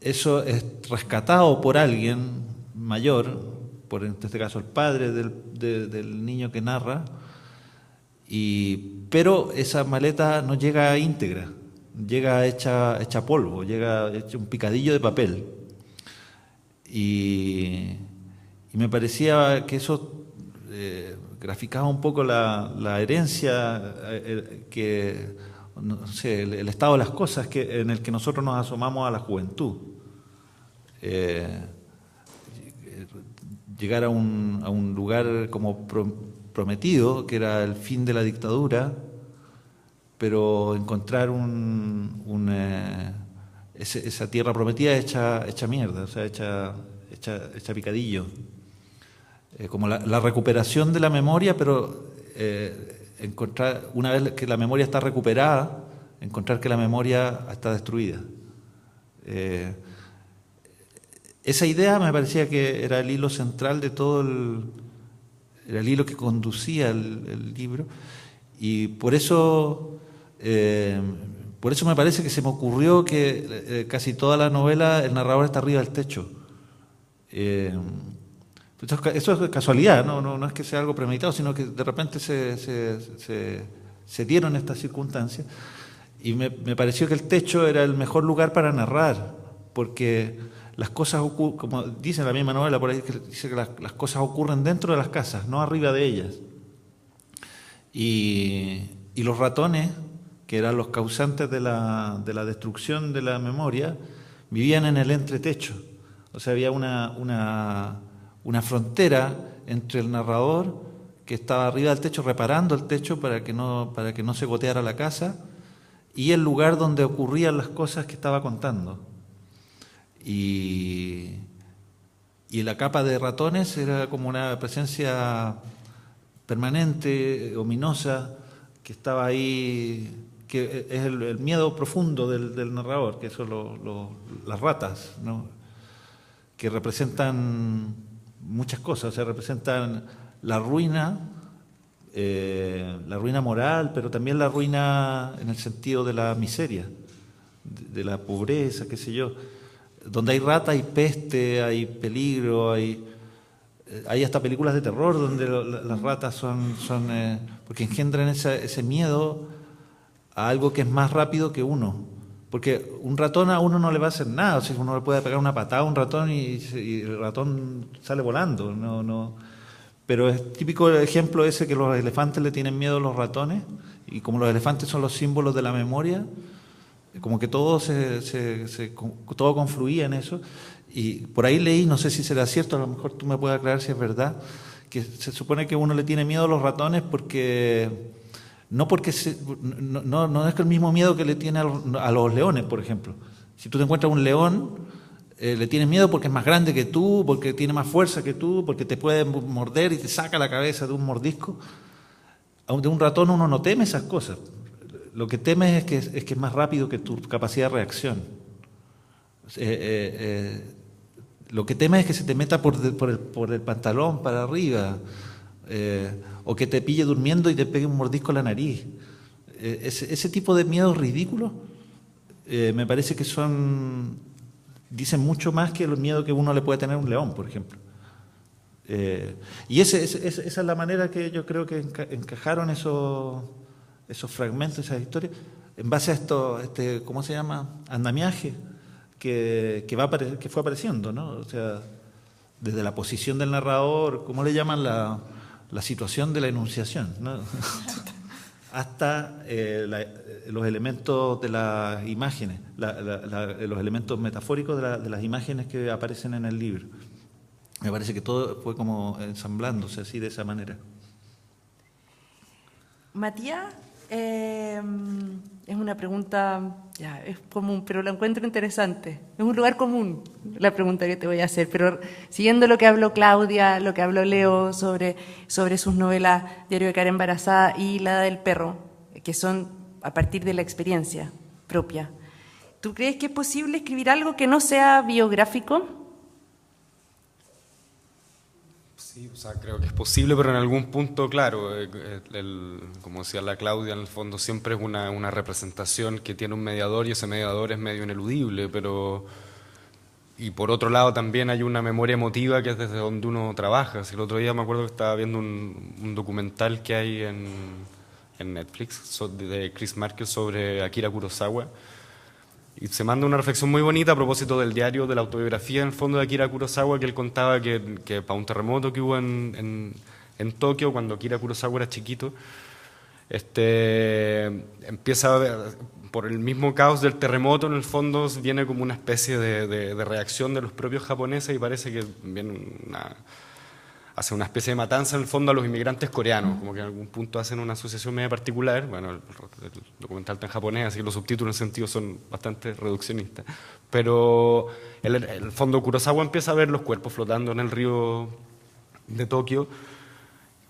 Eso es rescatado por alguien mayor, por en este caso el padre del niño que narra, pero esa maleta no llega íntegra, llega hecha polvo, llega hecha un picadillo de papel. Y me parecía que eso graficaba un poco la herencia, no sé, el estado de las cosas en el que nosotros nos asomamos a la juventud. Llegar a un lugar como prometido, que era el fin de la dictadura, pero encontrar esa tierra prometida hecha mierda, o sea, hecha picadillo. Como la recuperación de la memoria, pero encontrar, una vez que la memoria está recuperada, encontrar que la memoria está destruida. Esa idea me parecía que era el hilo central de todo era el hilo que conducía el libro, y por eso me parece que se me ocurrió que casi toda la novela el narrador está arriba del techo, Eso es casualidad, no es que sea algo premeditado, sino que de repente se dieron estas circunstancias. Y me pareció que el techo era el mejor lugar para narrar, porque las cosas ocurren, como dice la misma novela, por ahí que dice que las cosas ocurren dentro de las casas, no arriba de ellas. Y los ratones, que eran los causantes de la destrucción de la memoria, vivían en el entretecho. O sea, había una frontera entre el narrador, que estaba arriba del techo reparando el techo para que no se goteara la casa, y el lugar donde ocurrían las cosas que estaba contando. Y la capa de ratones era como una presencia permanente, ominosa, que estaba ahí, que es el miedo profundo del narrador, que son las ratas, ¿no? Que representan muchas cosas, o sea, representan la ruina moral, pero también la ruina en el sentido de la miseria, de la pobreza, qué sé yo. Donde hay rata hay peste, hay peligro, hay hasta películas de terror donde las ratas son porque engendran ese miedo a algo que es más rápido que uno. Porque un ratón a uno no le va a hacer nada, o sea, uno le puede pegar una patada a un ratón y el ratón sale volando. No. Pero es típico el ejemplo ese que los elefantes le tienen miedo a los ratones, y como los elefantes son los símbolos de la memoria, como que todo todo confluía en eso. Y por ahí leí, no sé si será cierto, a lo mejor tú me puedes aclarar si es verdad, que se supone que uno le tiene miedo a los ratones porque no es que el mismo miedo que le tiene a los leones, por ejemplo. Si tú te encuentras un león, le tienes miedo porque es más grande que tú, porque tiene más fuerza que tú, porque te puede morder y te saca la cabeza de un mordisco. De un ratón uno no teme esas cosas. Lo que temes es que es más rápido que tu capacidad de reacción. Lo que temes es que se te meta por el pantalón para arriba, o que te pille durmiendo y te pegue un mordisco en la nariz. Ese tipo de miedos ridículos me parece que dicen mucho más que el miedo que uno le puede tener a un león, por ejemplo. Y esa es la manera que yo creo que encajaron esos fragmentos, esas historias, en base a esto, ¿cómo se llama? Andamiaje que fue apareciendo, ¿no? O sea, desde la posición del narrador, ¿cómo le llaman? La situación de la enunciación, ¿no? Hasta los elementos de las imágenes, los elementos metafóricos de las imágenes que aparecen en el libro. Me parece que todo fue como ensamblándose así de esa manera. Matías, es una pregunta, es común, pero la encuentro interesante. Es un lugar común la pregunta que te voy a hacer, pero siguiendo lo que habló Claudia, lo que habló Leo sobre sus novelas Diario de Cara Embarazada y La Edad del Perro, que son a partir de la experiencia propia. ¿Tú crees que es posible escribir algo que no sea biográfico? Sí, o sea, creo que es posible, pero en algún punto, claro, como decía la Claudia, en el fondo siempre es una representación que tiene un mediador y ese mediador es medio ineludible, pero... Y por otro lado también hay una memoria emotiva que es desde donde uno trabaja. Si el otro día me acuerdo que estaba viendo un documental que hay en Netflix de Chris Marker sobre Akira Kurosawa, y se manda una reflexión muy bonita a propósito del diario, de la autobiografía en el fondo de Akira Kurosawa, que él contaba que para un terremoto que hubo en Tokio, cuando Akira Kurosawa era chiquito, empieza a ver, por el mismo caos del terremoto, en el fondo viene como una especie de reacción de los propios japoneses, y parece que viene hace una especie de matanza en el fondo a los inmigrantes coreanos, como que en algún punto hacen una asociación media particular. Bueno, el documental está en japonés, así que los subtítulos en sentido son bastante reduccionistas, pero en el fondo Kurosawa empieza a ver los cuerpos flotando en el río de Tokio,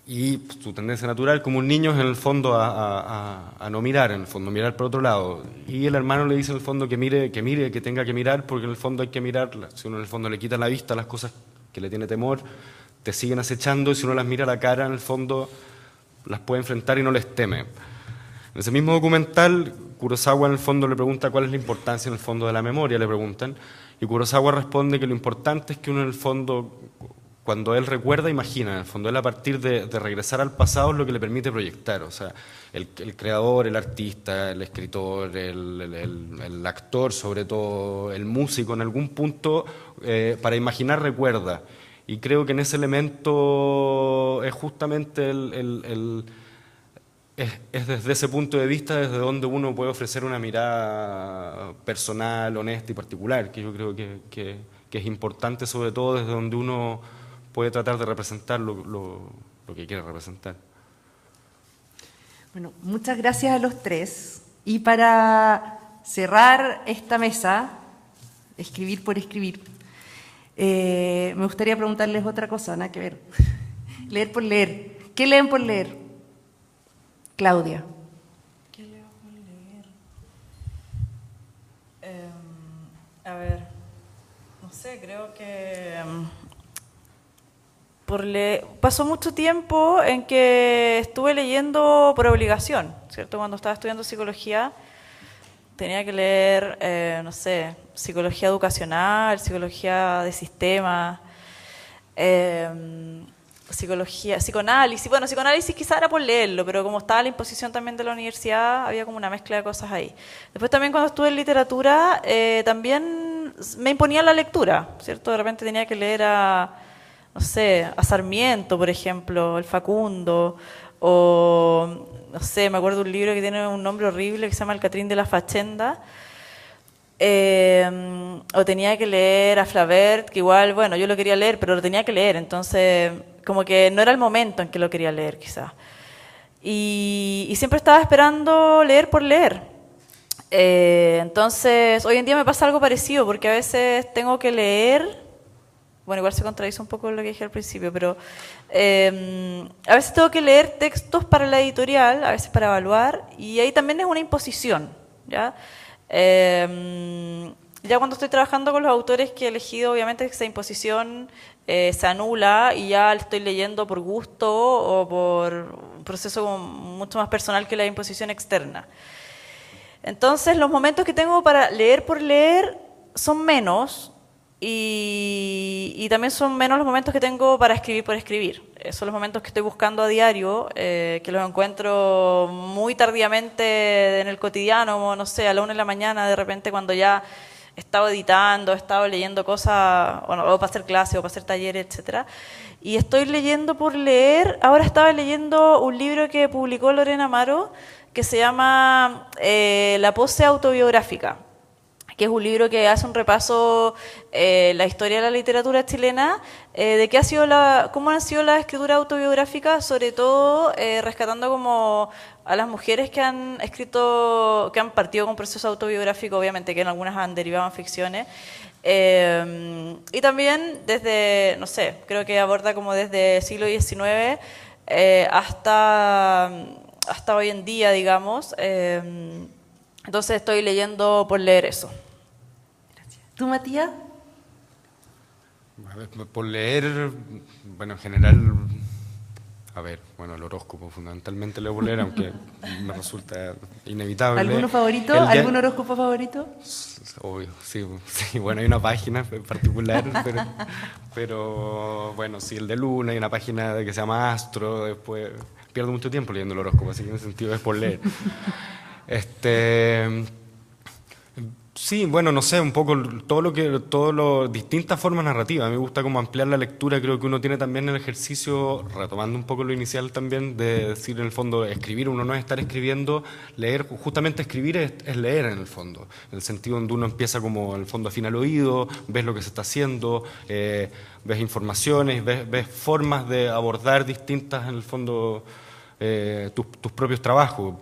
y su tendencia natural como un niño es en el fondo a no mirar, en el fondo mirar por otro lado, y el hermano le dice en el fondo que mire, que tenga que mirar, porque en el fondo hay que mirar. Si uno en el fondo le quita la vista a las cosas que le tiene temor, te siguen acechando, y si uno las mira a la cara, en el fondo las puede enfrentar y no les teme. En ese mismo documental, Kurosawa en el fondo le pregunta cuál es la importancia en el fondo de la memoria, le preguntan, y Kurosawa responde que lo importante es que uno en el fondo, cuando él recuerda, imagina, en el fondo él a partir de regresar al pasado es lo que le permite proyectar, o sea, el creador, el artista, el escritor, el actor, sobre todo el músico, en algún punto para imaginar recuerda, y creo que en ese elemento es justamente es desde ese punto de vista desde donde uno puede ofrecer una mirada personal, honesta y particular, que yo creo que es importante, sobre todo desde donde uno puede tratar de representar lo que quiere representar. Bueno, muchas gracias a los tres. Y para cerrar esta mesa, escribir por escribir, me gustaría preguntarles otra cosa, nada que ver. Leer por leer. ¿Qué leen por leer? Claudia. ¿Qué leo por leer? A ver, no sé, creo que pasó mucho tiempo en que estuve leyendo por obligación, ¿cierto? Cuando estaba estudiando psicología tenía que leer, no sé, psicología educacional, psicología de sistemas, psicología, psicoanálisis. Bueno, psicoanálisis quizá era por leerlo, pero como estaba la imposición también de la universidad, había como una mezcla de cosas ahí. Después también cuando estuve en literatura, también me imponía la lectura, ¿cierto? De repente tenía que leer no sé, a Sarmiento, por ejemplo, el Facundo, o, no sé, me acuerdo de un libro que tiene un nombre horrible que se llama El Catrín de la Fachenda, o tenía que leer a Flaubert, que igual, bueno, yo lo quería leer, pero lo tenía que leer, entonces como que no era el momento en que lo quería leer, quizás. Y siempre estaba esperando leer por leer. Entonces, hoy en día me pasa algo parecido, porque a veces tengo que leer. Bueno, igual se contradice un poco lo que dije al principio, pero a veces tengo que leer textos para la editorial, a veces para evaluar, y ahí también es una imposición, ¿ya? Ya cuando estoy trabajando con los autores que he elegido, obviamente esa imposición se anula y ya estoy leyendo por gusto o por un proceso como mucho más personal que la imposición externa. Entonces, los momentos que tengo para leer por leer son menos, y también son menos los momentos que tengo para escribir por escribir. Son los momentos que estoy buscando a diario, que los encuentro muy tardíamente en el cotidiano, como, no sé, a la 1 de la mañana, de repente cuando ya he estado editando, he estado leyendo cosas, o para hacer clases, o para hacer talleres, etc. Y estoy leyendo por leer. Ahora estaba leyendo un libro que publicó Lorena Amaro, que se llama La pose autobiográfica, que es un libro que hace un repaso la historia de la literatura chilena, de qué cómo han sido las escrituras autobiográficas, sobre todo rescatando como a las mujeres que han escrito, que han partido con procesos autobiográficos, obviamente que en algunas han derivado en ficciones, y también desde, no sé, creo que aborda como desde el siglo XIX hasta hoy en día, digamos. Entonces estoy leyendo por leer eso. ¿Tú, Matías? A ver, por leer, bueno, en general, a ver, bueno, el horóscopo fundamentalmente leo por leer, aunque me resulta inevitable. ¿Alguno favorito? ¿Algún horóscopo favorito? Obvio, sí, bueno, hay una página en particular, pero bueno, sí, el de Luna, hay una página que se llama Astro, después pierdo mucho tiempo leyendo el horóscopo, así que en ese sentido es por leer. Sí, bueno, no sé, un poco todo lo distintas formas narrativas. A mí me gusta como ampliar la lectura. Creo que uno tiene también el ejercicio, retomando un poco lo inicial también, de decir en el fondo, escribir, uno no es estar escribiendo, leer, justamente escribir es leer en el fondo, en el sentido donde uno empieza como en el fondo afina el oído, ves lo que se está haciendo, ves informaciones, ves formas de abordar distintas en el fondo tus propios trabajos.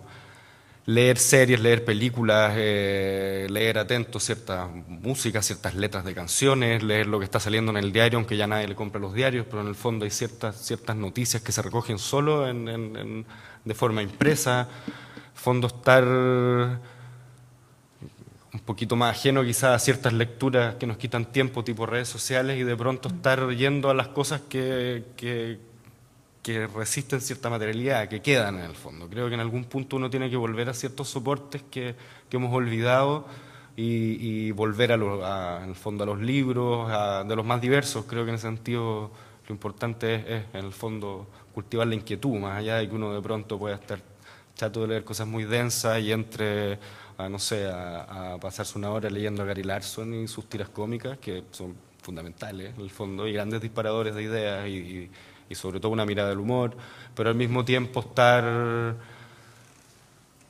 Leer series, leer películas, leer atento cierta música, ciertas letras de canciones, leer lo que está saliendo en el diario, aunque ya nadie le compra los diarios, pero en el fondo hay ciertas noticias que se recogen solo de forma impresa. Fondo estar un poquito más ajeno quizás a ciertas lecturas que nos quitan tiempo, tipo redes sociales, y de pronto estar yendo a las cosas que que resisten cierta materialidad, que quedan en el fondo. Creo que en algún punto uno tiene que volver a ciertos soportes que hemos olvidado y volver en el fondo a los libros, de los más diversos. Creo que en ese sentido lo importante es en el fondo cultivar la inquietud, más allá de que uno de pronto pueda estar chato de leer cosas muy densas y entre no sé, a pasarse una hora leyendo a Gary Larson y sus tiras cómicas, que son fundamentales en el fondo, y grandes disparadores de ideas y sobre todo una mirada del humor, pero al mismo tiempo estar,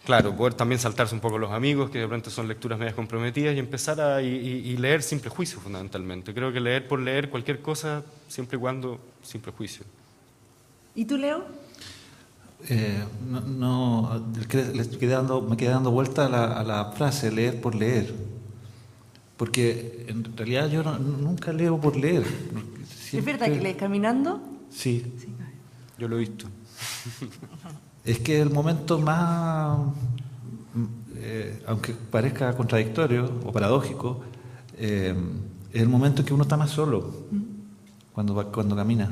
claro, poder también saltarse un poco los amigos, que de pronto son lecturas medias comprometidas, y empezar y leer sin prejuicio fundamentalmente. Creo que leer por leer cualquier cosa, siempre y cuando sin prejuicio. ¿Y tú, Leo? Me quedé dando vuelta a la frase leer por leer, porque en realidad yo nunca leo por leer. ¿Es verdad que lees caminando? Sí, yo lo he visto. Es que el momento más, aunque parezca contradictorio o paradójico, es el momento en que uno está más solo cuando camina.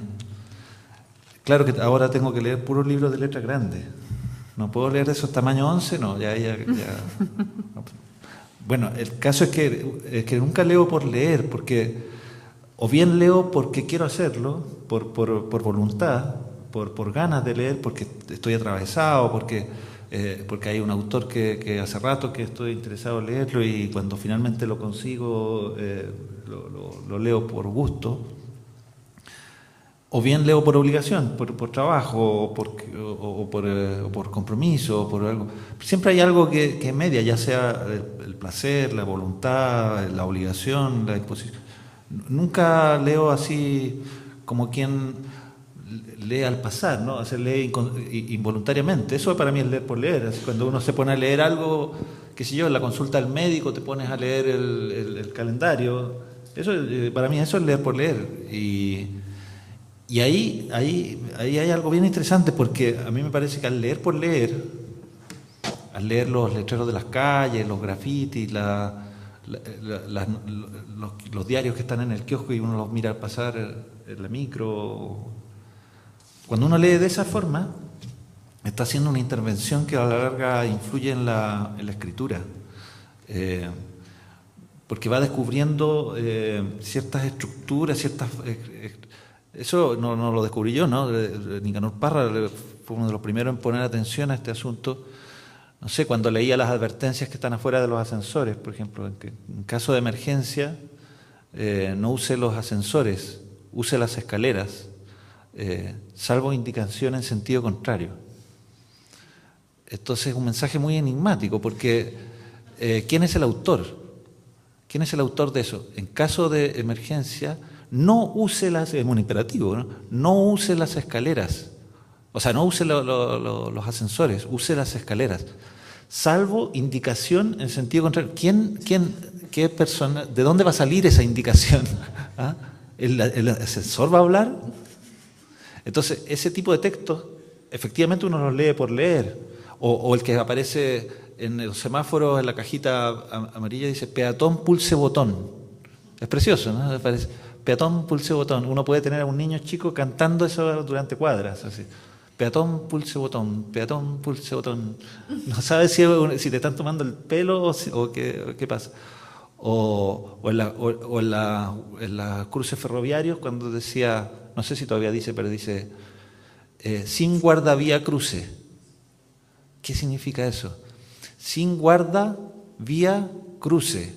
Claro que ahora tengo que leer puros libros de letra grande. No puedo leer esos tamaño 11, no, ya. No. Bueno, el caso es que nunca leo por leer, porque o bien leo porque quiero hacerlo, por voluntad, por ganas de leer, porque estoy atravesado, porque hay un autor que hace rato que estoy interesado en leerlo y cuando finalmente lo consigo lo leo por gusto. O bien leo por obligación, por trabajo, o por compromiso, o por algo. Siempre hay algo que media, ya sea el placer, la voluntad, la obligación, la disposición. Nunca leo así como quien lee al pasar, ¿no? Lee involuntariamente. Eso para mí es leer por leer. Así cuando uno se pone a leer algo, qué sé yo, en la consulta al médico te pones a leer el calendario. Eso para mí eso es leer por leer. Y ahí hay algo bien interesante, porque a mí me parece que al leer por leer, al leer los letreros de las calles, los grafitis, los diarios que están en el kiosco y uno los mira al pasar en la micro, cuando uno lee de esa forma, está haciendo una intervención que a la larga influye en la escritura. Porque va descubriendo ciertas estructuras, eso no lo descubrí yo, ¿no? Nicanor Parra fue uno de los primeros en poner atención a este asunto. No sé, cuando leía las advertencias que están afuera de los ascensores, por ejemplo, en caso de emergencia, no use los ascensores, use las escaleras, salvo indicación en sentido contrario. Entonces es un mensaje muy enigmático, porque ¿quién es el autor? ¿Quién es el autor de eso? En caso de emergencia, no use es un imperativo, ¿no? No use las escaleras, o sea, no use los ascensores, use las escaleras, salvo indicación en sentido contrario. ¿Qué persona, de dónde va a salir esa indicación? ¿Ah? ¿El ascensor va a hablar? Entonces, ese tipo de textos, efectivamente uno los lee por leer, o el que aparece en los semáforos, en la cajita amarilla, dice peatón pulse botón. Es precioso, ¿no? Parece, peatón pulse botón. Uno puede tener a un niño chico cantando eso durante cuadras, así. Peatón pulse botón, peatón pulse botón. No sabes si te están tomando el pelo o qué pasa. O en las cruces ferroviarios, cuando decía, no sé si todavía dice, pero dice sin guardavía cruce. ¿Qué significa eso? Sin guarda vía cruce.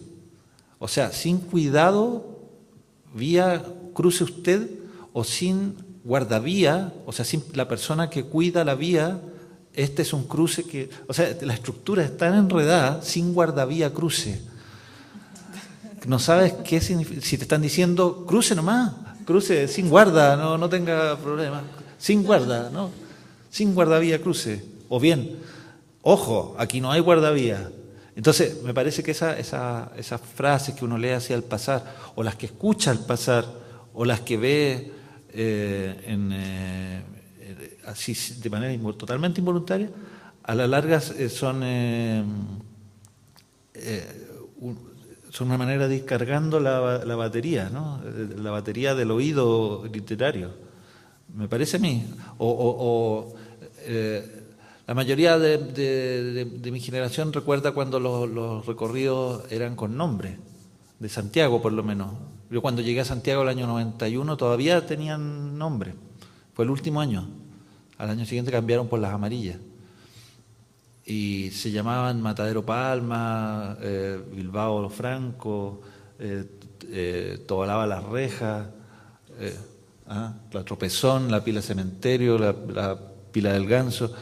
O sea, sin cuidado vía cruce usted, o sin guardavía, o sea, sin la persona que cuida la vía, este es un cruce que... O sea, la estructura es tan enredada, sin guardavía cruce. No sabes qué significa. Si te están diciendo cruce nomás, cruce sin guarda, no tenga problema. Sin guarda, ¿no? Sin guardavía cruce. O bien, ojo, aquí no hay guardavía. Entonces, me parece que esas frases que uno lee hacia el pasar, o las que escucha al pasar, o las que ve así de manera totalmente involuntaria, a la larga son una manera de ir cargando la batería, ¿no? La batería del oído literario. Me parece a mí. La mayoría de mi generación recuerda cuando los recorridos eran con nombre, de Santiago por lo menos. Yo cuando llegué a Santiago el año 91 todavía tenían nombre. Fue el último año. Al año siguiente cambiaron por las amarillas. Y se llamaban Matadero Palma, Bilbao Franco, Tobalaba las Rejas, la Tropezón, la Pila Cementerio, la Pila del Ganso.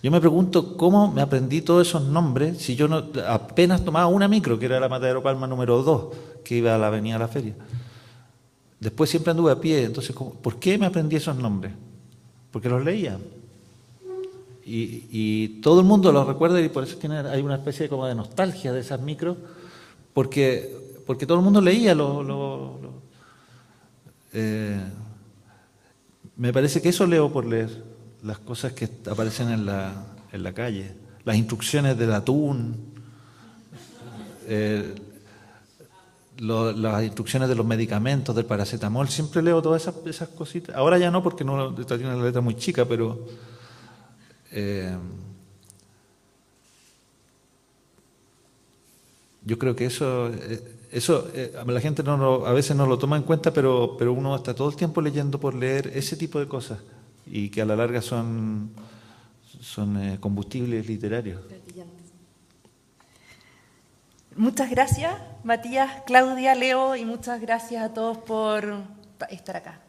Yo me pregunto cómo me aprendí todos esos nombres si yo no, apenas tomaba una micro, que era la Matadero Palma número 2, que iba a la Avenida La Feria. Después siempre anduve a pie, entonces, ¿por qué me aprendí esos nombres? Porque los leía. Y todo el mundo los recuerda y por eso hay una especie como de nostalgia de esas micros, porque todo el mundo leía me parece que eso leo por leer, las cosas que aparecen en la calle, las instrucciones del atún, las instrucciones de los medicamentos, del paracetamol, siempre leo todas esas cositas. Ahora ya no, porque no tiene la letra muy chica, pero yo creo que eso la gente a veces no lo toma en cuenta, pero uno está todo el tiempo leyendo por leer ese tipo de cosas y que a la larga son combustibles literarios. Muchas gracias, Matías, Claudia, Leo, y muchas gracias a todos por estar acá.